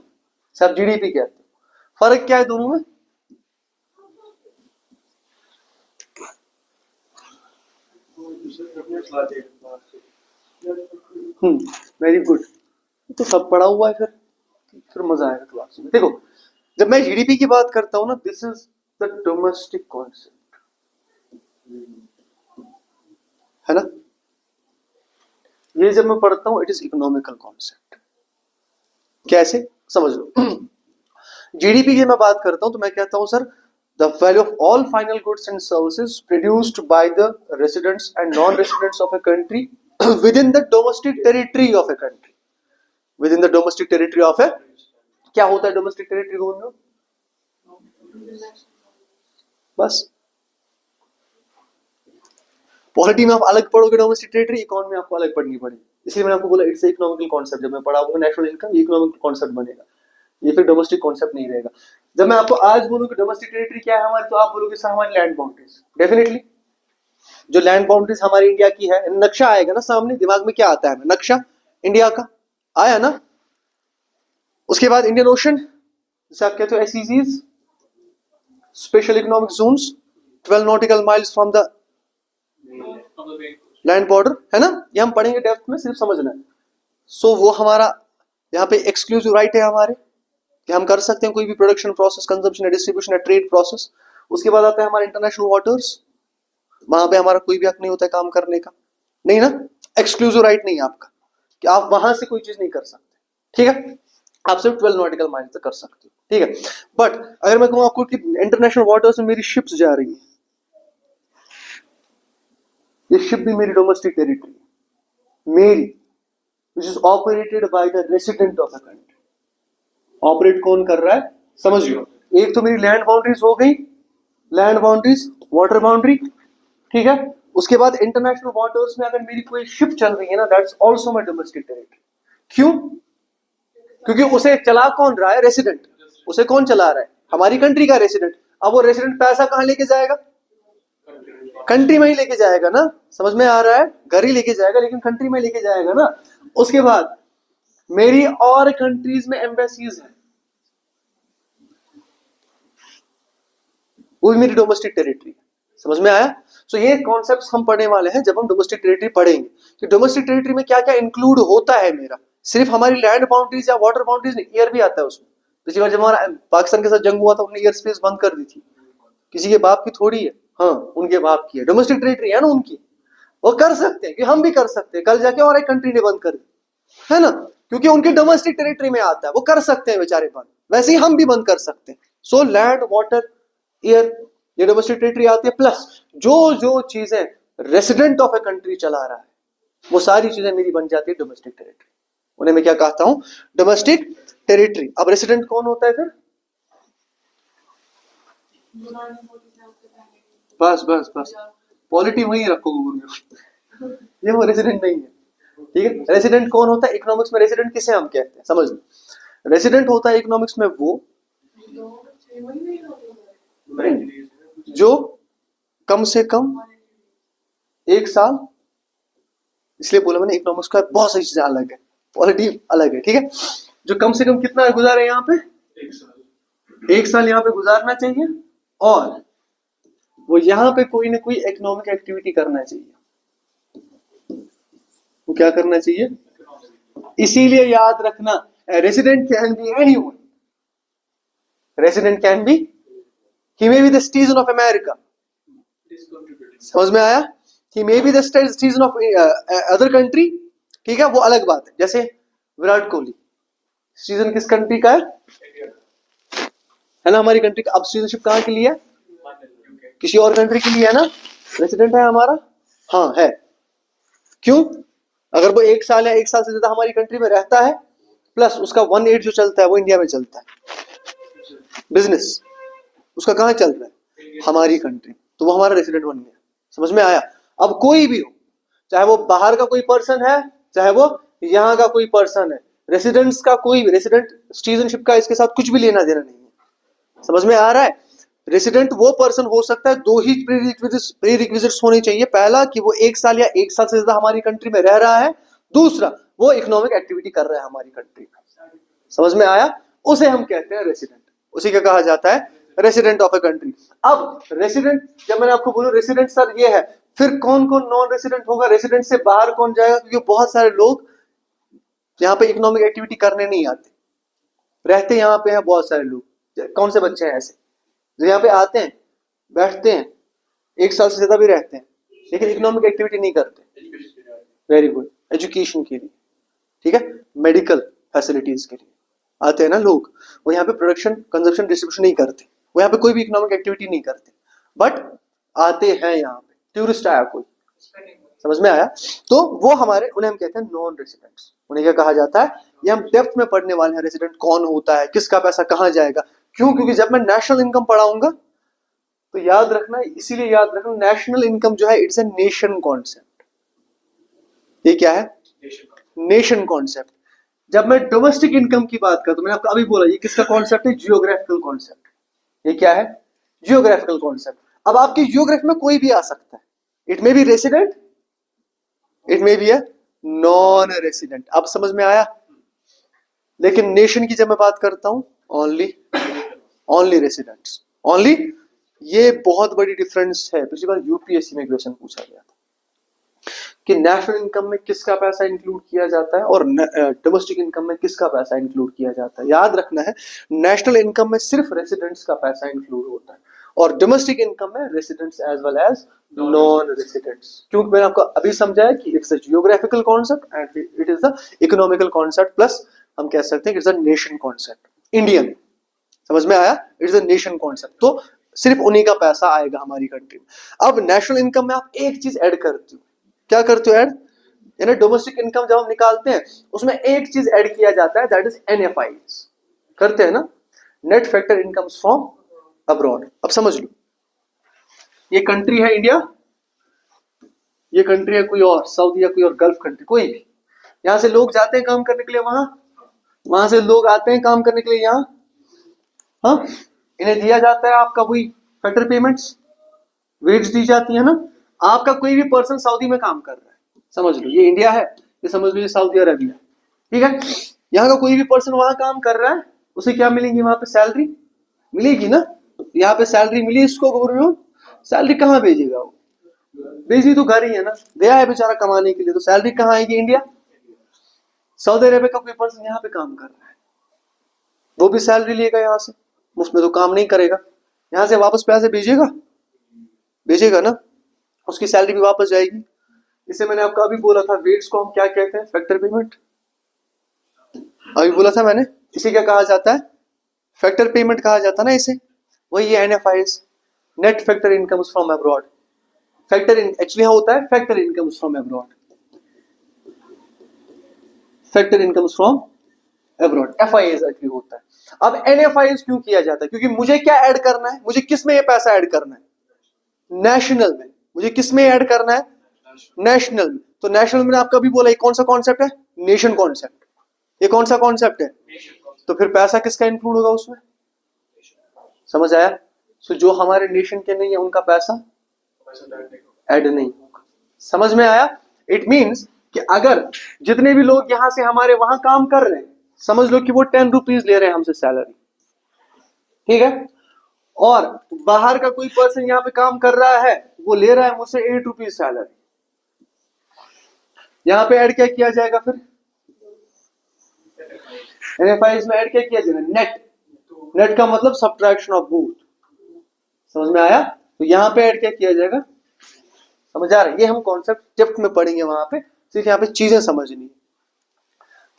sir GDP कहते हैं, फर्क क्या है दोनों में? वेरी गुड, तो सब पढ़ा हुआ है, फिर मजा आएगा क्लास में। देखो, जब मैं GDP की बात करता हूँ ना, this is the domestic concept, है ना। ये जब मैं पढ़ता हूँ इट इज इकोनॉमिकल कॉन्सेप्ट। कैसे? समझ लो, GDP की मैं बात करता हूँ तो मैं कहता हूँ sir the value of all final goods and services produced by the residents and non-residents of a country within the domestic territory of a country, within the domestic territory of a, क्या होता है domestic territory बोल रहे हो? बस polity में आप अलग पढ़ोगे डोमेस्टिक टेरिटरी, इकोनॉमी आपको अलग पढ़नी पड़ेगी। इसलिए मैंने आपको बोला इट्स इकोनॉमिकल कॉन्सेप्ट, जब मैं पढ़ाऊंगा नेशनल इनकम, ये इकोनॉमिकल कॉन्सेप्ट बनेगा, ये फिर डोमेस्टिक कॉन्सेप्ट नहीं रहेगा। जब मैं आपको आज बोलूं कि डोमेस्टिक टेरिटरी क्या है हमारी, तो आप बोलोगे सर हमारी लैंड बाउंड्रीज। डेफिनेटली जो लैंड बाउंड्रीज हमारी इंडिया की है, नक्शा आएगा ना सामने, दिमाग में क्या आता है हमें, नक्शा इंडिया का आया ना। उसके बाद इंडियन ओशन, जैसे आप कहते हो SEZs, special economic zones, 12 nautical miles from the land border, है ना। ये हम पढ़ेंगे डेप्थ में, सिर्फ समझना है। सो वो हमारा यहाँ पे एक्सक्लूसिव राइट है हमारे कि हम कर सकते हैं कोई भी प्रोडक्शन प्रोसेस, कंजम्पशन या डिस्ट्रीब्यूशन या ट्रेड प्रोसेस। उसके बाद आता है हमारे इंटरनेशनल वाटर्स, वहां पे हमारा कोई भी हक नहीं होता है काम करने का, नहीं ना, एक्सक्लूसिव राइट नहीं है आपका कि आप वहां से कोई चीज नहीं कर सकते, ठीक है। आप सिर्फ 12 नॉटिकल माइल तक कर सकते हो, ठीक है। बट अगर मैं कहूँ आपको कि इंटरनेशनल वाटर्स में मेरी शिप्स जा रही है, ये शिप भी मेरी डोमेस्टिक टेरिटरी मेरी, which is operated by the resident of the country. Operate कौन कर रहा है समझिए, एक तो मेरी लैंड बाउंड्रीज हो गई, लैंड बाउंड्रीज, वाटर बाउंड्री, ठीक है। उसके बाद इंटरनेशनल वाटर्स में अगर मेरी कोई शिप चल रही है ना, that's also my domestic territory. क्यों? क्योंकि उसे चला कौन रहा है, रेसिडेंट। उसे कौन चला रहा है, हमारी कंट्री का रेसिडेंट। अब वो रेसिडेंट पैसा कहां लेके जाएगा, कंट्री में ही लेके जाएगा ना, समझ में आ रहा है, घर ही लेके जाएगा लेकिन कंट्री में लेके जाएगा ना। उसके बाद मेरी और कंट्रीज में एम्बेसीज हैं, वो भी मेरी डोमेस्टिक टेरिटरी, समझ में आया। सो ये कॉन्सेप्ट्स हम पढ़ने वाले हैं जब हम डोमेस्टिक टेरिटरी पढ़ेंगे कि डोमेस्टिक टेरिटरी में क्या क्या इंक्लूड होता है मेरा। सिर्फ हमारी लैंड बाउंड्रीज या वाटर बाउंड्रीज नहीं, एयर भी आता है उसमें। पिछली बार जब हमारा पाकिस्तान के साथ जंग हुआ था, उन्होंने एयर स्पेस बंद कर दी थी, किसी के बाप की थोड़ी है, हाँ उनके बाप की है, डोमेस्टिक टेरिटरी है ना उनकी, वो कर सकते हैं कि हम भी कर सकते हैं, कल जाके और एक कंट्री ने बंद कर दी, है ना, क्योंकि उनकी डोमेस्टिक टेरिटरी में आता है, वो कर सकते हैं बेचारे बंद, वैसे ही हम भी बंद कर सकते हैं। सो लैंड, वाटर, एयर, ये डोमेस्टिक टेरिटरी आती है। प्लस जो जो चीजें रेसिडेंट ऑफ ए कंट्री चला रहा है, वो सारी चीजें मेरी बन जाती है डोमेस्टिक टेरिटरी। उन्हें मैं क्या कहता हूं, डोमेस्टिक टेरिटरी। अब रेसिडेंट कौन होता है फिर, बस बस बस पॉलिटी वही रखो गुरु, ये वो रेसिडेंट नहीं है, ठीक है। रेसिडेंट कौन होता है इकोनॉमिक्स में, रेसिडेंट किसे हम कहते हैं समझ लो। रेसिडेंट होता है इकोनॉमिक्स में वो जो कम से कम 1 साल, इसलिए बोला मैंने इकोनॉमिक्स का बहुत सारी चीजें अलग है, पॉलिटी अलग है, ठीक है। जो कम से कम कितना गुजारे यहाँ पे, 1 साल यहाँ पे गुजारना चाहिए, और वो यहाँ पे कोई ना कोई इकोनॉमिक एक्टिविटी करना चाहिए। वो क्या करना चाहिए, इसीलिए याद रखना, resident can be anyone, resident can be, he may be the citizen of America, समझ में आया, he may be the citizen of other country, ठीक है, वो अलग बात है। जैसे विराट कोहली सिटीजन किस कंट्री का है ना, हमारी कंट्री का। अब सिटीजनशिप कहाँ के लिए है, किसी और कंट्री के लिए है ना, रेसिडेंट है हमारा, हाँ है। क्यों, अगर वो 1 साल या 1 साल से ज्यादा हमारी कंट्री में रहता है, प्लस उसका 1/8 जो चलता है वो इंडिया में चलता है, बिजनेस उसका कहाँ चल रहा है, हमारी कंट्री, तो वो हमारा रेसिडेंट बन गया, समझ में आया। अब कोई भी हो, चाहे वो बाहर का कोई पर्सन है, चाहे वो यहाँ का कोई पर्सन है, रेसिडेंट्स का कोई भी, रेसिडेंट सिटीजनशिप का इसके साथ कुछ भी लेना देना नहीं है, समझ में आ रहा है। रेसिडेंट वो पर्सन हो सकता है, 2 ही प्रीरिक्विजिट्स होने चाहिए। पहला कि वो 1 साल या 1 साल से ज्यादा हमारी कंट्री में रह रहा है, दूसरा वो इकोनॉमिक एक्टिविटी कर रहा है हमारी कंट्री में, समझ में आया, उसे हम कहते हैं रेसिडेंट, उसी का कहा जाता है रेसिडेंट ऑफ ए कंट्री। अब रेसिडेंट, जब मैंने आपको बोलूं रेसिडेंट सर ये है, फिर कौन कौन नॉन रेसिडेंट होगा, रेसिडेंट से बाहर कौन जाएगा, क्योंकि बहुत सारे लोग यहाँ पे इकोनॉमिक एक्टिविटी करने नहीं आते, रहते यहाँ पे हैं बहुत सारे लोग। कौन से बच्चे हैं ऐसे जो यहाँ पे आते हैं, बैठते हैं, 1 साल से ज्यादा भी रहते हैं, लेकिन इकोनॉमिक एक्टिविटी नहीं करते, वेरी गुड, एजुकेशन के लिए, ठीक है, मेडिकल फैसिलिटीज के लिए आते हैं ना लोग, वो यहाँ पे प्रोडक्शन, कंजप्शन, डिस्ट्रीब्यूशन नहीं करते, वो यहाँ पे कोई भी इकोनॉमिक एक्टिविटी नहीं करते, बट आते हैं यहाँ पे, टूरिस्ट आया कोई, समझ में आया, तो वो हमारे, उन्हें हम कहते हैं नॉन रेसिडेंट्स। उन्हें क्या कहा जाता है, ये हम डेप्थ में पढ़ने वाले हैं, रेसिडेंट कौन होता है, किसका पैसा कहाँ जाएगा। क्यों, क्योंकि जब मैं नेशनल इनकम पढ़ाऊंगा तो याद रखना, इसीलिए याद रखना, नेशनल इनकम जो है इट्स ए नेशन कॉन्सेप्ट। ये क्या है, नेशन कॉन्सेप्ट। जब मैं डोमेस्टिक इनकम की बात करता हूं, मैंने आपको अभी बोला ये किसका कॉन्सेप्ट है, जियोग्राफिकल कॉन्सेप्ट। ये क्या है, जियोग्राफिकल कॉन्सेप्ट। अब आपकी जियोग्राफी में कोई भी आ सकता है, it may be resident, it may be a non resident. अब समझ में आया। लेकिन नेशन की जब मैं बात करता हूं, ओनली रेसिडेंट्स, ओनली। ये बहुत बड़ी डिफरेंस है। पिछली बार यूपीएससी में क्वेश्चन पूछा गया था कि नेशनल इनकम में किसका पैसा इंक्लूड किया जाता है और डोमेस्टिक इनकम में किसका पैसा इंक्लूड किया जाता है। याद रखना है, नेशनल इनकम में सिर्फ रेसिडेंट्स का पैसा इंक्लूड होता है और डोमेस्टिक इनकम में residents as well as non residents. क्योंकि मैंने आपको अभी समझाया कि it's a geographical concept and it is the economical concept, plus हम कह सकते हैं it's a nation concept, Indian. समझ में आया, इट्स अ नेशन कॉन्सेप्ट। तो सिर्फ उन्हीं का पैसा आएगा हमारी कंट्री में। अब नेशनल इनकम में आप एक चीज ऐड करते हो, क्या करते हो ऐड, यानी डोमेस्टिक इनकम जब हम निकालते हैं उसमें एक चीज ऐड किया जाता है, दैट इज एनएफआईज। करते हैं ना, net factor incomes from abroad. अब समझ लो, ये कंट्री है इंडिया, ये कंट्री है कोई और, सऊदी या कोई और गल्फ कंट्री, कोई भी। यहां से लोग जाते हैं काम करने के लिए वहां, वहां से लोग आते हैं काम करने के लिए यहाँ, हाँ, इन्हें दिया जाता है आपका वही फैक्टर पेमेंट्स, वेज दी जाती है ना। आपका कोई भी पर्सन सऊदी में काम कर रहा है, समझ लो ये इंडिया है, ये समझ लो ये सऊदी अरबिया, ठीक है। यहाँ का कोई भी पर्सन वहां काम कर रहा है, उसे क्या मिलेंगी, वहां पे सैलरी मिलेगी ना। यहाँ पे सैलरी मिली इसको, गवर्नमेंट सैलरी कहाँ भेजेगा वो, भेजी तो घर ही है ना, गया है बेचारा कमाने के लिए, तो सैलरी कहाँ आएगी, इंडिया। सऊदी अरेबिया का कोई पर्सन यहाँ पे काम कर रहा है, वो भी सैलरी लेगा यहाँ से, मुफ्त में तो काम नहीं करेगा, यहाँ से वापस पैसे भेजेगा, भेजेगा ना, उसकी सैलरी भी वापस जाएगी। इसे मैंने आपको अभी बोला था, वेट्स को हम क्या कहते हैं, फैक्टर पेमेंट। अभी बोला था मैंने, इसे क्या कहा जाता है, फैक्टर पेमेंट कहा जाता है ना इसे। वही NFIs, net factor incomes from abroad. Factor actually होता है factor incomes from abroad, factor incomes from abroad, FIs actually होता है। अब एनएफआईएस क्यों किया जाता है, क्योंकि मुझे क्या ऐड करना है, मुझे किस में ये पैसा ऐड करना है, नेशनल में। मुझे किस में ऐड करना है, नेशनल में। तो नेशनल में आपका भी बोला, ये कौन सा कॉन्सेप्ट है, नेशन कॉन्सेप्ट। ये कौन सा कॉन्सेप्ट है, तो फिर पैसा किसका इंक्लूड होगा उसमें, समझ आया। सो जो हमारे नेशन के नहीं है उनका पैसा ऐड नहीं होगा, समझ में आया। इट मीन्स कि अगर जितने भी लोग यहां से हमारे वहां काम कर रहे हैं, समझ लो कि वो 10 रुपीज ले रहे हैं हमसे सैलरी, ठीक है, और बाहर का कोई पर्सन यहाँ पे काम कर रहा है, वो ले रहा है मुझसे 8 रुपीज सैलरी। यहाँ पे ऐड क्या किया जाएगा फिर, एनएफआईज में ऐड क्या किया जाएगा, नेट। नेट का मतलब सब्ट्रैक्शन ऑफ बोथ, समझ में आया। तो यहाँ पे ऐड क्या किया जाएगा, समझ आ रहा है। ये हम कॉन्सेप्ट डेप्थ में पढ़ेंगे वहां पे, सिर्फ यहाँ पे चीजें समझनी। The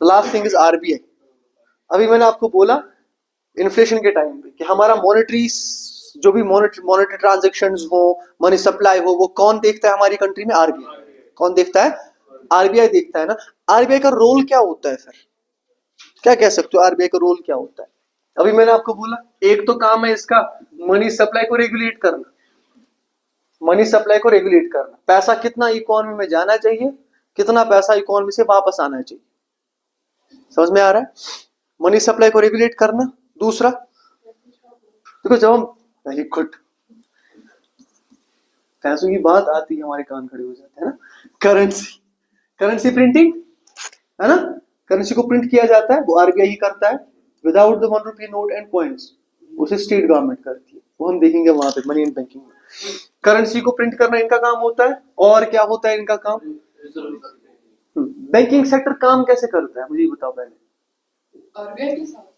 last thing is RBI. अभी मैंने आपको बोला इन्फ्लेशन के टाइम पे कि हमारा मॉनेटरी, जो भी मॉनेटरी ट्रांजेक्शन्स हो, मनी सप्लाई हो, वो कौन देखता है हमारी कंट्री में, आरबीआई। कौन देखता है, आरबीआई देखता है ना। आरबीआई का रोल क्या होता है फिर, क्या कह सकते हो आरबीआई का रोल क्या होता है। अभी मैंने आपको बोला एक तो काम है इसका मनी सप्लाई को रेगुलेट करना, मनी सप्लाई को रेगुलेट करना, पैसा कितना इकोनॉमी में जाना चाहिए, कितना पैसा इकोनॉमी से वापस आना चाहिए, समझ में आ रहा है। मनी सप्लाई को रेगुलेट करना। दूसरा देखो, जब हम, वेरी गुड, पैसों की बात आती है हमारे कान खड़े हो जाते हैं ना। करेंसी, करेंसी प्रिंटिंग है ना, करेंसी को प्रिंट किया जाता है, वो आरबीआई ही करता है, without the 1 rupee note and coins, उसे स्टेट गवर्नमेंट करती है, वो हम देखेंगे वहां पे मनी एंड बैंकिंग में। करेंसी को प्रिंट करना इनका काम होता है। और क्या होता है इनका काम, बैंकिंग सेक्टर काम कैसे करता है, मुझे बताओ पहले। आरबीआई के साथ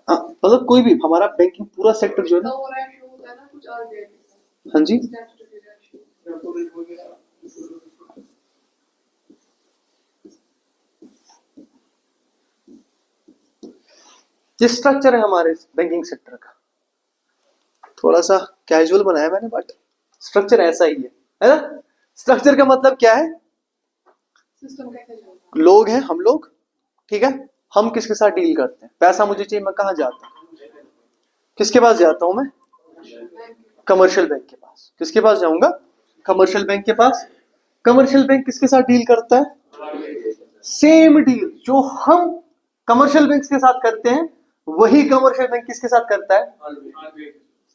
मतलब कोई भी हमारा बैंकिंग पूरा सेक्टर जो है ना, होता है ना कुछ आरबीआई के साथ, हाँ जी, ये स्ट्रक्चर है हमारे बैंकिंग सेक्टर का, थोड़ा सा कैजुअल बनाया मैंने, बट स्ट्रक्चर ऐसा ही है ना। स्ट्रक्चर का मतलब क्या है, सिस्टम कैसे चलता लोग हैं हम लोग, ठीक है, हम किसके साथ डील करते हैं, पैसा मुझे चाहिए, मैं कहाँ जाता हूँ, किसके पास जाता हूं मैं, है। कमर्शियल बैंक के पास। किसके पास जाऊंगा, कमर्शियल बैंक के पास। कमर्शियल बैंक किसके साथ डील करता है, सेम डील जो हम कमर्शियल बैंक के साथ करते हैं, वही कमर्शियल बैंक किसके साथ करता है।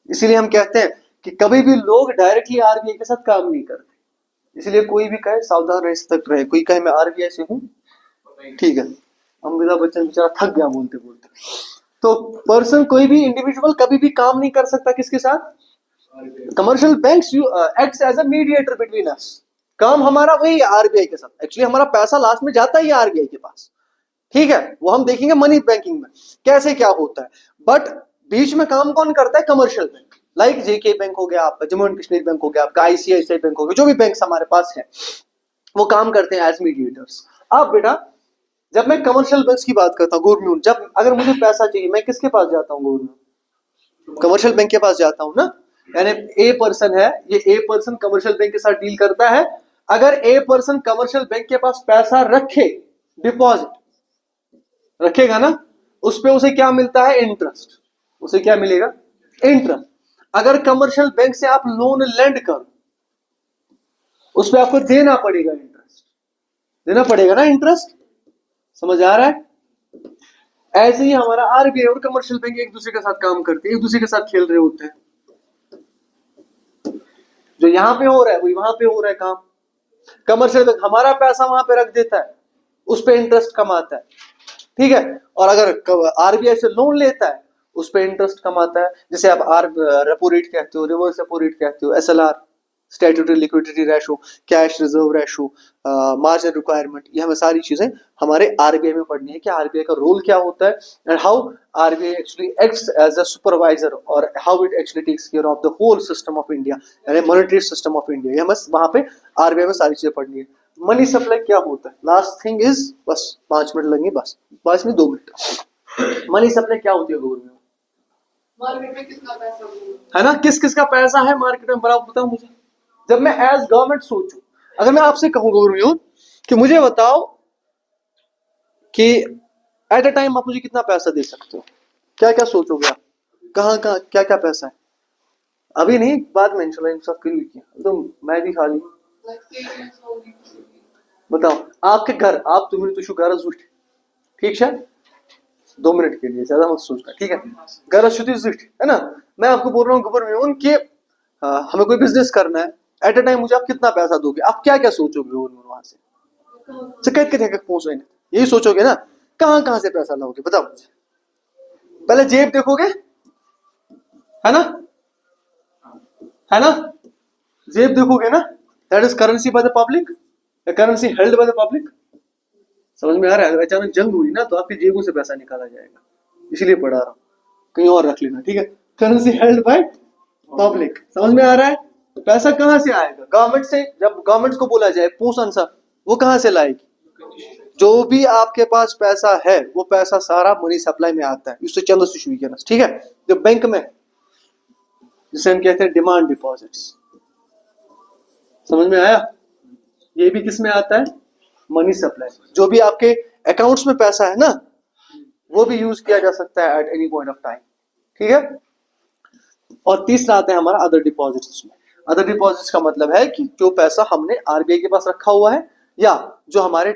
इसीलिए हम कहते हैं कि कभी भी लोग डायरेक्टली आरबीआई के साथ काम नहीं करते। इसलिए कोई भी कहे सावधान रहे, सतर्क रहे। कोई कहे मैं आरबीआई से हूं, ठीक है, अमिताभ बच्चन बेचारा थक गया बोलते बोलते। तो पर्सन, कोई भी इंडिविजुअल कभी भी काम नहीं कर सकता किसके साथ, commercial banks acts as a mediator between us. काम हमारा वही आरबीआई के साथ। एक्चुअली हमारा पैसा लास्ट में जाता ही आरबीआई के पास, ठीक है, वो हम देखेंगे मनी बैंकिंग में कैसे क्या होता है। बट बीच में काम कौन करता है, कमर्शियल बैंक। लाइक जेके बैंक हो गया आपका, जम्मू एंड कश्मीर बैंक हो गया आपका, आईसीआईसीआई बैंक हो गया, जो भी बैंक हमारे पास है वो काम करते हैं एज मीडिएटर्स। अब बेटा जब मैं कमर्शियल बैंक की बात करता हूँ, गवर्नमेंट, जब अगर मुझे पैसा चाहिए मैं किसके पास जाता हूँ, गवर्नमेंट कमर्शियल बैंक के पास जाता हूँ ना। यानी ए पर्सन है, ये ए पर्सन कमर्शियल बैंक के साथ डील करता है। अगर ए पर्सन कमर्शियल बैंक के पास पैसा रखे, डिपॉजिट रखेगा ना, उस पे उसे क्या मिलता है, इंटरेस्ट। उसे क्या मिलेगा, इंटरेस्ट। अगर कमर्शियल बैंक से आप लोन लेंड करो, उस पे आपको देना पड़ेगा इंटरेस्ट, देना पड़ेगा ना इंटरेस्ट। समझ आ रहा है। ऐसे ही हमारा आरबीआई और कमर्शियल बैंक एक दूसरे के साथ काम करते हैं, एक दूसरे के साथ खेल रहे होते हैं। जो यहां पे हो रहा है वही वहां पे हो रहा है काम। कमर्शियल बैंक हमारा पैसा वहां पे रख देता है, उस पे इंटरेस्ट कमाता है, ठीक है। और अगर आरबीआई से लोन लेता है, उस पे इंटरेस्ट कमाता है। जैसे आप रेपो रेट कहते हो, रिवर्स रेपो रेट कहते हो, SLR, statutory liquidity ratio, cash reserve ratio, margin requirement, ये हमें सारी चीजें हमारे आरबीआई में पढ़नी है कि आरबीआई का रोल क्या होता है and how RBI actually acts as a supervisor और how it actually takes care of the whole system of India, यानी मॉनेटरी सिस्टम ऑफ इंडिया। ये हमें वहां पे आरबीआई में सारी चीजें पढ़नी है। मनी सप्लाई क्या होता है, लास्ट थिंग इज, बस 5 मिनट लगेंगे, बस 5 नहीं 2 मिनट। मनी सप्लाई क्या होती है गवर्नमेंट, मार्केट में कितना पैसा है ना, किस किस का पैसा है मार्केट में, बराबर बताओ मुझे। जब मैं एज गवर्नमेंट सोचूं, अगर मैं आपसे कहूं गवर्नमेंट कि मुझे बताओ कि एट अ टाइम आप मुझे कितना पैसा दे सकते हो, क्या क्या सोचोगे आप, कहाँ कहाँ क्या क्या पैसा है। अभी नहीं, बाद में इंशाल्लाह सब क्लियर किया तो मैं भी खाली। बताओ आपके घर, आप तुम्हें तो घर जुट, ठीक है, 2 मिनट के लिए, ज्यादा मत सोचना, ठीक है। घर शुद्धि जुट है ना। मैं आपको बोल रहा हूँ गवर्नमेंट कि हमें कोई बिजनेस करना है, एट अ टाइम मुझे आप कितना पैसा दोगे, आप क्या क्या सोचोगे गवर्नमेंट वहां से कैसे पहुंचेंगे, यही सोचोगे ना, कहां कहां से पैसा लाओगे बताओ मुझे। पहले जेब देखोगे, है ना, है ना, जेब देखोगे ना, that is currency by the public, currency held by the public. समझ में आ रहा है। अचानक जंग हुई ना तो आपकी जेबों से पैसा निकाला जाएगा, इसलिए पढ़ा रहा हूं, कहीं और रख लेना, ठीक है। करेंसी हेल्ड बाय पब्लिक, समझ में आ रहा है। पैसा कहां से आएगा, गवर्नमेंट से। जब गवर्नमेंट को बोला जाए पूछ आंसर, वो कहां से लाएगी। जो भी आपके पास पैसा है वो पैसा सारा मनी सप्लाई में आता है, उससे चंद सुशवीकरण, ठीक है। जो बैंक में, जिसे हम कहते हैं डिमांड डिपॉजिट्स, समझ में आया। ये भी किस में आता है, मनी सप्लाई। जो भी आपके अकाउंट्स में पैसा है ना, वो भी यूज किया जा सकता है at any point of time, ठीक है। और तीसरा आता है हमारा अदर डिपॉजिट्स में। अदर डिपॉजिट्स का मतलब है कि जो पैसा हमने आरबीआई के पास रखा हुआ है या जो हमारे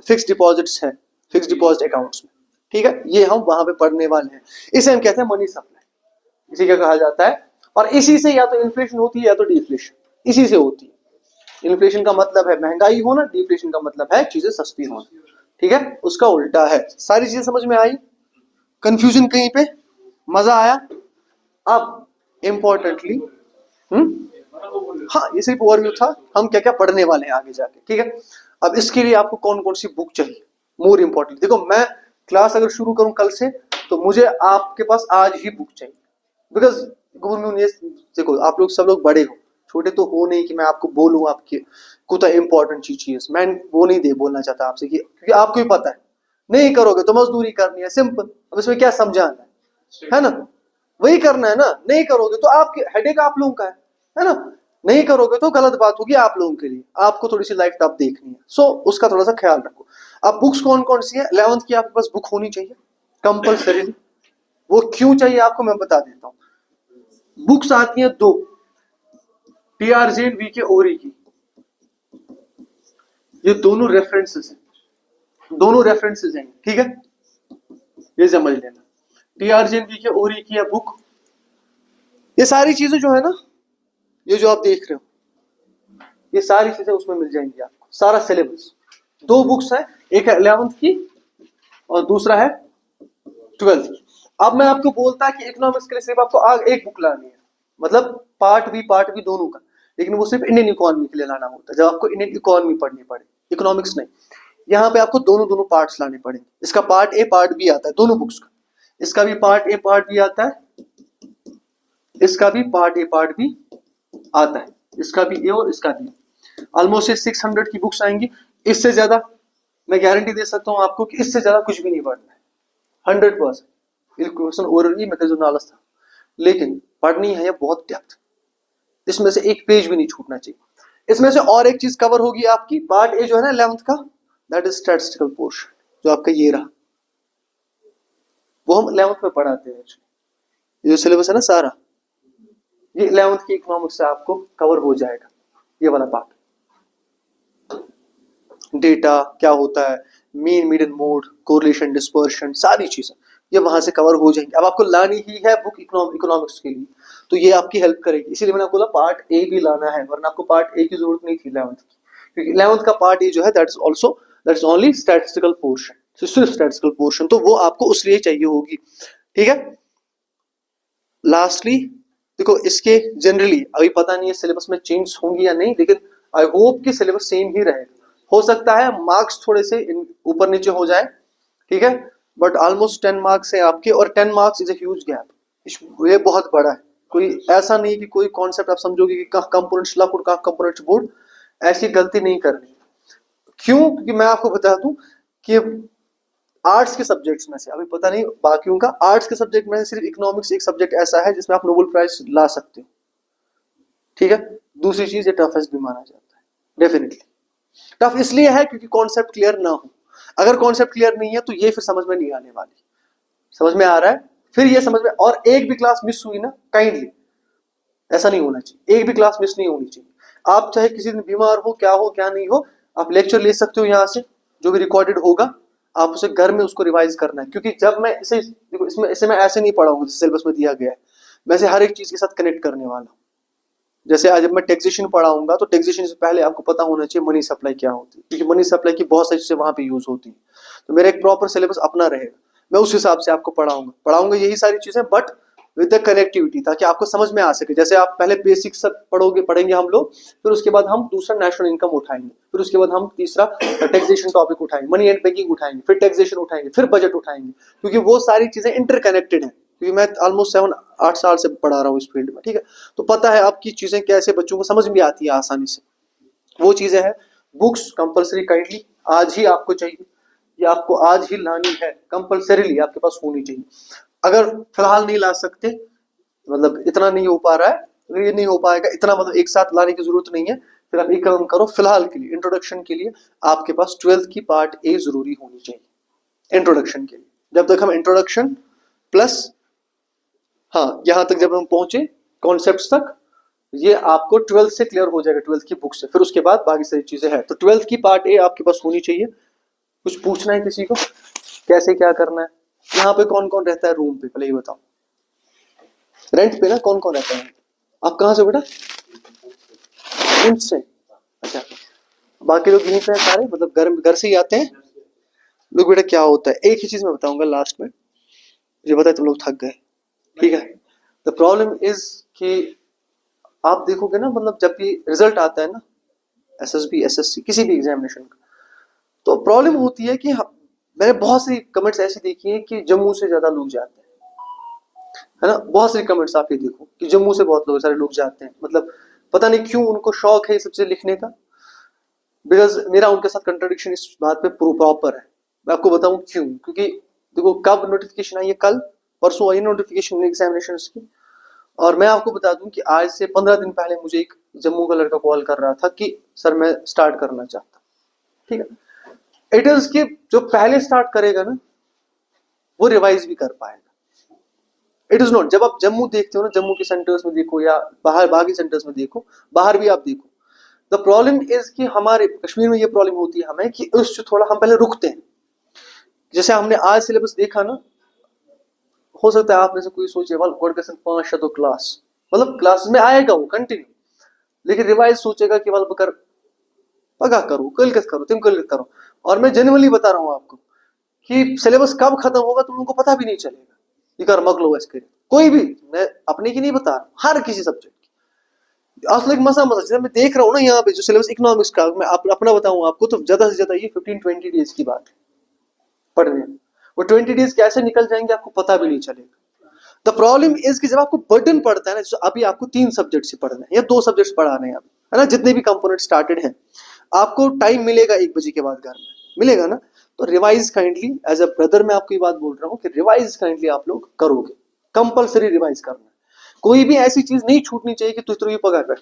फिक्स डिपॉजिट्स है, फिक्स डिपॉजिट अकाउंट्स में, ठीक है, ये हम वहां पे पढ़ने वाले हैं। इसे हम कहते हैं मनी सप्लाई, इसी का कहा जाता है। और इसी से या तो इन्फ्लेशन होती है या तो डिफ्लेशन, इसी से होती है। इन्फ्लेशन का मतलब है महंगाई होना, डिफ्लेशन का मतलब है चीजें सस्ती होना, ठीक है, उसका उल्टा है। सारी चीजें समझ में आई, कंफ्यूजन कहीं पे, मजा आया। अब इंपॉर्टेंटली, हाँ ये सिर्फ ओवरव्यू था, हम क्या क्या पढ़ने वाले हैं आगे जाके, ठीक है। अब इसके लिए आपको कौन कौन सी बुक चाहिए, मोर इंपॉर्टेंट, देखो मैं क्लास अगर शुरू करूं कल से तो मुझे आपके पास आज ही बुक चाहिए। बिकॉज गवर्नमेंट ये, देखो आप लोग सब लोग बड़े हो, छोटे तो हो नहीं कि मैं आपको बोलूं आपके कुछ इंपॉर्टेंट चीज, मैं वो नहीं दे बोलना चाहता आपसे कि क्योंकि आपको ही पता है नहीं करोगे तो मजदूरी करनी है, सिंपल। अब इसमें क्या समझाना है ना, वही करना है ना। नहीं करोगे तो आपके हेडेक आप लोगों का है ना, नहीं करोगे तो गलत बात होगी आप लोगों के लिए, आपको थोड़ी सी लाइफ टफ देखनी है। सो उसका थोड़ा सा ख्याल रखो। अब बुक्स कौन कौन सी है, 11th की आपके पास बुक होनी चाहिए कंपल्सरी। वो क्यों चाहिए आपको मैं बता देता हूं। बुक्स आती हैं 2, टीआरजे वी के ओरी की, ये दोनों रेफरेंसेस हैं, दोनों रेफरेंसेस हैं, ठीक है। ये समझ लेना। टीआरजेएनबी की और की है बुक, ये सारी चीजें जो है ना, ये जो आप देख रहे हो, ये सारी चीजें उसमें मिल जाएंगी आपको, सारा सिलेबस। 2 बुक्स है, एक है 11th की और दूसरा है 12th की। अब मैं आपको बोलता है कि इकोनॉमिक्स के लिए सिर्फ आपको एक बुक लानी है, मतलब पार्ट बी दोनों का, लेकिन वो सिर्फ इंडियन इकोनॉमी के लिए लाना होता है जब आपको इंडियन इकोनॉमी पढ़नी पड़े, इकोनॉमिक्स नहीं। यहाँ पे आपको दोनों पार्ट्स लाने पड़ेंगे। इसका पार्ट ए पार्ट बी आता है दोनों बुक्स का, इसका भी पार्ट ए पार्ट बी आता है, इसका भी पार्ट ए पार्ट बी आता है, इसका भी ए और इसका भी। ऑलमोस्ट 600 की बुक्स आएंगी, इससे ज्यादा मैं गारंटी दे सकता हूं आपको कि इससे ज्यादा कुछ भी नहीं पढ़ना है 100%। क्वेश्चन ओरली में जो नॉलेज था, लेकिन पढ़नी है ये बहुत डेप्थ, इसमें से एक पेज भी नहीं छूटना चाहिए। इसमें से और एक चीज कवर होगी आपकी, पार्ट ए जो है ना 11th का, दैट इज स्टैटिस्टिकल पोर्शन, जो आपका ये रहा, वो हम 11th में पढ़ाते हैं। ये जो सिलेबस है ना सारा, ये 11th की इकोनॉमिक्स से आपको कवर हो जाएगा, ये वाला पार्ट। डेटा क्या होता है, mean median mode, correlation, dispersion, सारी चीजें ये वहां से कवर हो जाएंगी। अब आपको लानी ही है बुक इकोनॉमिक्स के लिए, तो ये आपकी हेल्प करेगी। इसीलिए मैंने आपको बोला पार्ट ए भी लाना है, वरना आपको पार्ट ए की जरूरत नहीं थी 11th की, क्योंकि 11th का पार्ट ए जो है that is only statistical portion, सिर्फ स्टैटिस्टिकल पोर्शन, तो वो आपको उसलिए चाहिए होगी। ठीक है। लास्टली देखो, इसके जनरली अभी पता नहीं है सिलेबस में चेंज होंगी या नहीं, लेकिन आई होप कि सिलेबस सेम ही रहेगा। हो सकता है मार्क्स थोड़े से ऊपर नीचे हो जाए, ठीक है, बट ऑलमोस्ट 10 मार्क्स है आपके, और 10 marks is a huge gap, ये बहुत बड़ा है। कोई ऐसा नहीं कि कोई कॉन्सेप्ट आप समझोगे कि कहाँ कंपोनेंट्स लक और कहाँ कंपोनेंट्स बोर्ड, ऐसी गलती नहीं करनी। क्यों? क्योंकि मैं आपको बता दूं कि आर्ट्स के सब्जेक्ट्स में से, अभी पता नहीं बाकियों का, आर्ट्स के सब्जेक्ट में से सिर्फ इकोनॉमिक्स एक सब्जेक्ट ऐसा है जिसमें आप नोबेल प्राइज ला सकते हो। ठीक है। दूसरी चीज, ये टफेस्ट भी माना जाता है। डेफिनेटली टफ इसलिए है क्योंकि कॉन्सेप्ट क्लियर ना हो। अगर कॉन्सेप्ट क्लियर नहीं है तो ये फिर समझ में नहीं आने वाली। समझ में आ रहा है? फिर ये समझ में, और एक भी क्लास मिस हुई ना, काइंडली ऐसा नहीं होना चाहिए, एक भी क्लास मिस नहीं होनी चाहिए। आप चाहे किसी दिन बीमार हो क्या नहीं हो, आप लेक्चर ले सकते हो यहाँ से, जो भी रिकॉर्डेड होगा, आप उसे घर में उसको रिवाइज करना है। क्योंकि जब मैं इसे देखो, इसे मैं ऐसे नहीं पढ़ाऊंगा जैसे सिलेबस में दिया गया है, मैं इसे हर एक चीज के साथ कनेक्ट करने वाला हूँ। जैसे आज जब मैं टैक्सेशन पढ़ाऊंगा, तो टैक्सेशन से पहले आपको पता होना चाहिए मनी सप्लाई क्या होती है, क्योंकि मनी सप्लाई की बहुत सारी चीजें वहां पे यूज होती है। तो मेरा एक प्रॉपर सिलेबस अपना रहेगा, मैं उस हिसाब से आपको पढ़ाऊंगा यही सारी चीजें, बट विद द कनेक्टिविटी, ताकि आपको समझ में आ सके। जैसे आप पहले बेसिक सब पढ़ेंगे हम लोग, फिर उसके बाद हम दूसरा नेशनल इनकम उठाएंगे, फिर उसके बाद हम तीसरा टैक्सेशन टॉपिक उठाएंगे, मनी एंड बैंकिंग उठाएंगे, फिर टैक्सेशन उठाएंगे, फिर बजट उठाएंगे, क्योंकि वो सारी चीजें इंटरकनेक्टेड है। क्योंकि मैं ऑलमोस्ट 7-8 साल से पढ़ा रहा हूँ इस फील्ड में, ठीक है, तो पता है आपकी चीजें कैसे बच्चों को समझ में आती है आसानी से, वो चीजें हैं। बुक्स कंपलसरी काइंडली आज ही आपको चाहिए, ये आपको आज ही लानी है, कंपलसरीली आपके पास होनी चाहिए। अगर फिलहाल नहीं ला सकते, मतलब इतना नहीं हो पा रहा है, अगर ये नहीं हो पाएगा इतना, मतलब एक साथ लाने की जरूरत नहीं है, फिर आप एक काम करो, फिलहाल के लिए इंट्रोडक्शन के लिए आपके पास 12th की पार्ट ए जरूरी होनी चाहिए इंट्रोडक्शन के लिए। जब तक हम इंट्रोडक्शन प्लस, हाँ, यहां तक जब हम पहुंचे कॉन्सेप्ट्स तक, ये आपको 12th से क्लियर हो जाएगा, 12th की बुक से, फिर उसके बाद बाकी सारी चीजें हैं। तो 12th की पार्ट ए आपके पास होनी चाहिए। कुछ पूछना है किसी को, कैसे क्या करना है? यहाँ पे कौन कौन रहता है रूम पे, पहले ये बताओ। रेंट पे ना कौन कौन रहता है? आप कहाँ से बेटा? से। अच्छा, बाकी लोग यहीं पे सारे, मतलब घर से ही आते हैं लोग। बेटा क्या होता है, एक ही चीज मैं बताऊंगा लास्ट में, मुझे पता है तुम लोग थक गए, ठीक है। द प्रॉब्लम इज कि आप देखोगे ना, मतलब जब भी रिजल्ट आता है ना, एसएसबी एसएससी किसी भी एग्जामिनेशन का, तो प्रॉब्लम होती है कि मैंने बहुत सी कमेंट्स ऐसी देखी है कि जम्मू से ज्यादा लोग जाते हैं, है ना। बहुत सारी कमेंट्स आप ये देखो कि जम्मू से बहुत सारे लोग जाते हैं, मतलब पता नहीं क्यों उनको शौक है ये सब चीजें लिखने का। बिकॉज मेरा उनके साथ कंट्राडिक्शन इस बात पे प्रॉपर है। मैं आपको बताऊं क्यों, क्योंकि देखो कब नोटिफिकेशन आई है, कल परसों आई नोटिफिकेशन एग्जामिनेशन की, और मैं आपको बता दूं कि आज से 15 दिन पहले मुझे एक जम्मू का लड़का कॉल कर रहा था कि सर मैं स्टार्ट करना चाहता, ठीक है। इट इज कि जो पहले स्टार्ट करेगा ना, वो रिवाइज भी कर पाएगा। इट इज नॉट, जब आप जम्मू देखते हो ना, जम्मू के सेंटर्स में देखो या बाहर बाकी सेंटर्स में देखो, बाहर भी आप देखो, द प्रॉब्लम इज कि हमारे कश्मीर में ये प्रॉब्लम होती है हमें कि उस थोड़ा हम पहले रुकते हैं। जैसे हमने आज सिलेबस देखा ना, हो सकता है आप में से कोई सोचे वाल कोड क्वेश्चन 5 तो क्लास, मतलब क्लास में आएगा वो कंटिन्यू, लेकिन रिवाइज सोचेगा कि वाल बकर पगा करो, कल करो, तुम कल करो। और मैं जेन्युइनली बता रहा हूँ आपको कि सिलेबस कब खत्म होगा तुम लोगों को पता भी नहीं चलेगा। ये कर मक लो इसके, कोई भी, मैं अपने की नहीं बता रहा, हर किसी सब्जेक्ट की। असल मसा जैसे मैं देख रहा हूँ ना यहाँ पे जो सिलेबस इकोनॉमिक्स का, मैं अपना बताऊँ आपको तो ज्यादा से ज्यादा ये 15-20 डेज की बात है पढ़ने में। वो 20 डेज कैसे निकल जाएंगे आपको पता भी नहीं चलेगा। द प्रॉब्लम इज कि जब आपको बर्डन पड़ता है ना, जैसे अभी आपको 3 सब्जेक्ट से पढ़ना है या 2 सब्जेक्ट्स पढ़ाने हैं, है ना, जितने भी कंपोनेंट स्टार्टेड हैं, आपको टाइम मिलेगा 1 बजे के बाद घर में मिलेगा ना, तो revise kindly, as a brother मैं आपको ये बात बोल रहा हूँ कि रिवाइज काइंडली आप लोग करोगे, कंपलसरी रिवाइज करना है। कोई भी ऐसी चीज नहीं छूटनी चाहिए कि तू ये पगा कर,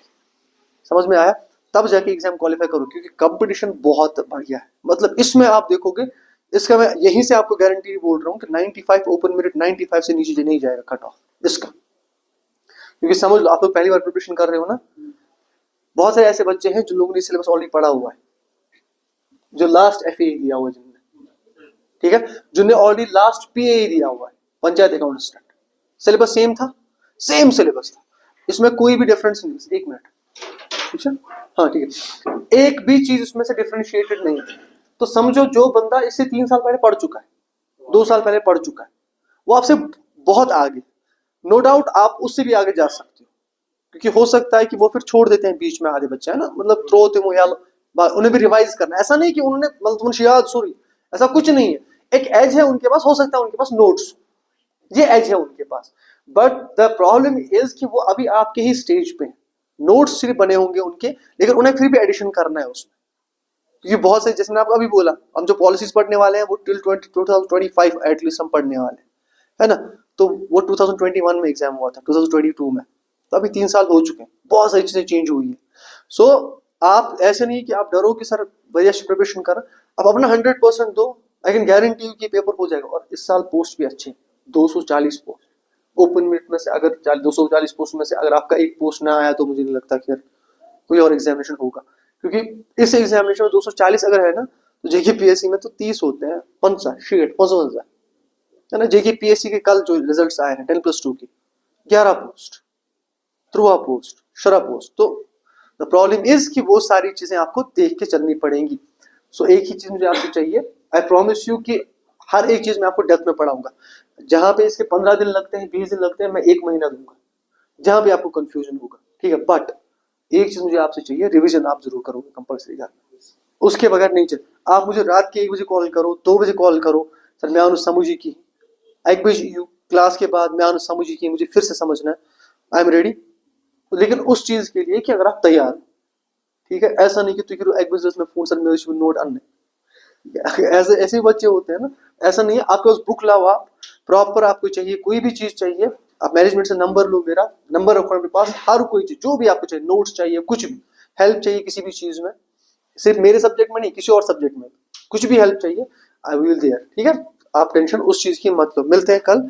समझ में आया, तब जाके एग्जाम क्वालिफाई करो, क्योंकि कंपटीशन बहुत बढ़िया है। मतलब इसमें आप देखोगे, इसका मैं यहीं से आपको गारंटी बोल रहा हूँ कि 95 ओपन मेरिट 95 से नीचे नहीं जाएगा कट ऑफ इसका, क्योंकि समझ लो आप लोग पहली बार प्रिपरेशन कर रहे हो ना, बहुत सारे ऐसे बच्चे हैं जो लोगों ने सिलेबस ऑलरेडी पढ़ा हुआ है, जो लास्ट एफए दिया हुआ है जिनने, ठीक है, जिनने ऑलरेडी लास्ट पीए दिया हुआ है, panchayat account assistant, syllabus same था, सेम सिलेबस था, इसमें कोई भी डिफरेंस नहीं। 1 मिनट, ठीक है, हाँ ठीक है, एक भी चीज उसमें से डिफरेंशिएटेड नहीं है। तो समझो जो बंदा इससे 3 साल पहले पढ़ चुका है, 2 साल पहले पढ़ चुका है, वो आपसे बहुत आगे, नो डाउट आप उससे भी आगे जा सकते हो, क्योंकि हो सकता है कि वो फिर छोड़ देते हैं बीच में आधे बच्चे, है ना, मतलब थ्रो होते हो यार, उन्हें भी रिवाइज करना, ऐसा नहीं कि उन्होंने मतलब याद सॉरी, ऐसा कुछ नहीं है, एक एज है उनके पास, हो सकता है उनके पास नोट्स, ये एज है उनके पास, बट द प्रॉब्लम इज कि वो अभी आपके ही स्टेज पे, नोट्स सिर्फ बने होंगे उनके, लेकिन उन्हें फिर भी एडिशन करना है उसमें, क्योंकि बहुत से, जैसे मैंने आपको अभी बोला, हम जो पॉलिसीज पढ़ने वाले हैं वो टिल 2025 एटलीस्ट हम पढ़ने वाले हैं, है ना, तो वो 2021 में एग्जाम हुआ था, 2022 में, तो अभी 3 साल हो चुके हैं, बहुत सारी चीजें चेंज हुई है। सो आप ऐसे नहीं कि आप डरो कि सर बढ़िया प्रिपरेशन कर, आप अपना 100% दो, आई कैन गारंटी यू कि पेपर हो जाएगा। और इस साल पोस्ट भी अच्छे, 240 पोस्ट ओपन मेरिट में से, अगर 240 पोस्ट में से अगर आपका एक पोस्ट ना आया तो मुझे नहीं लगता कि कोई और एग्जामिनेशन होगा, क्योंकि इस एग्जामिनेशन में 240 अगर है ना, तो जेके पीएससी में तो 30 होते हैं, 55 है ना। जेके पीएससी के कल जो रिजल्ट्स आए हैं 10+2 की 11 पोस्ट, थ्रू पोस्ट, शरा पोस्ट, तो द प्रॉब्लम इज कि वो सारी चीजें आपको देख के चलनी पड़ेंगी। सो एक ही चीज मुझे आपको चाहिए, आई प्रॉमिस यू कि हर एक चीज मैं आपको डेप्थ में पढ़ाऊंगा। जहां पे इसके 15 दिन लगते हैं, 20 दिन लगते हैं, मैं 1 महीना दूंगा जहां पे आपको कंफ्यूजन होगा, ठीक है। बट एक चीज मुझे आपसे चाहिए, रिवीजन आप जरूर करोगे कंपल्सरी घर, उसके बगैर नहीं चल। आप मुझे रात के 1 बजे कॉल करो, 2 बजे कॉल करो, सर मैं आनु समझी की 1 बजे क्लास के बाद मैं आनु समझी की, मुझे फिर से समझना है, आई एम रेडी, लेकिन उस चीज के लिए कि अगर आप तैयार, ठीक है, ऐसा नहीं कि तू 1 बजे में फोन सर मेरे नोट अन्य, ऐसे ऐसे बच्चे होते हैं ना, ऐसा नहीं है। आपके पास बुक लाओ, आप प्रॉपर, आपको चाहिए कोई भी चीज चाहिए, आप मैनेजमेंट से नंबर लो, मेरा नंबर रखो अपने पास, हर कोई चीज जो भी आपको चाहिए, नोट्स चाहिए, कुछ भी हेल्प चाहिए किसी भी चीज में, सिर्फ मेरे सब्जेक्ट में नहीं, किसी और सब्जेक्ट में कुछ भी हेल्प चाहिए, आई विल देयर, ठीक है। आप टेंशन उस चीज की मत लो, मिलते हैं कल,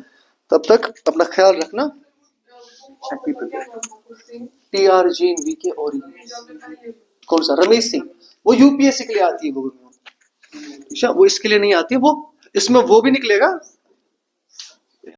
तब तक अपना ख्याल रखना। TRG VK और कौन सा, रमेश सिंह, वो यूपीएससी के लिए आती है, वो इसके लिए नहीं आती है, वो इसमें वो भी निकलेगा,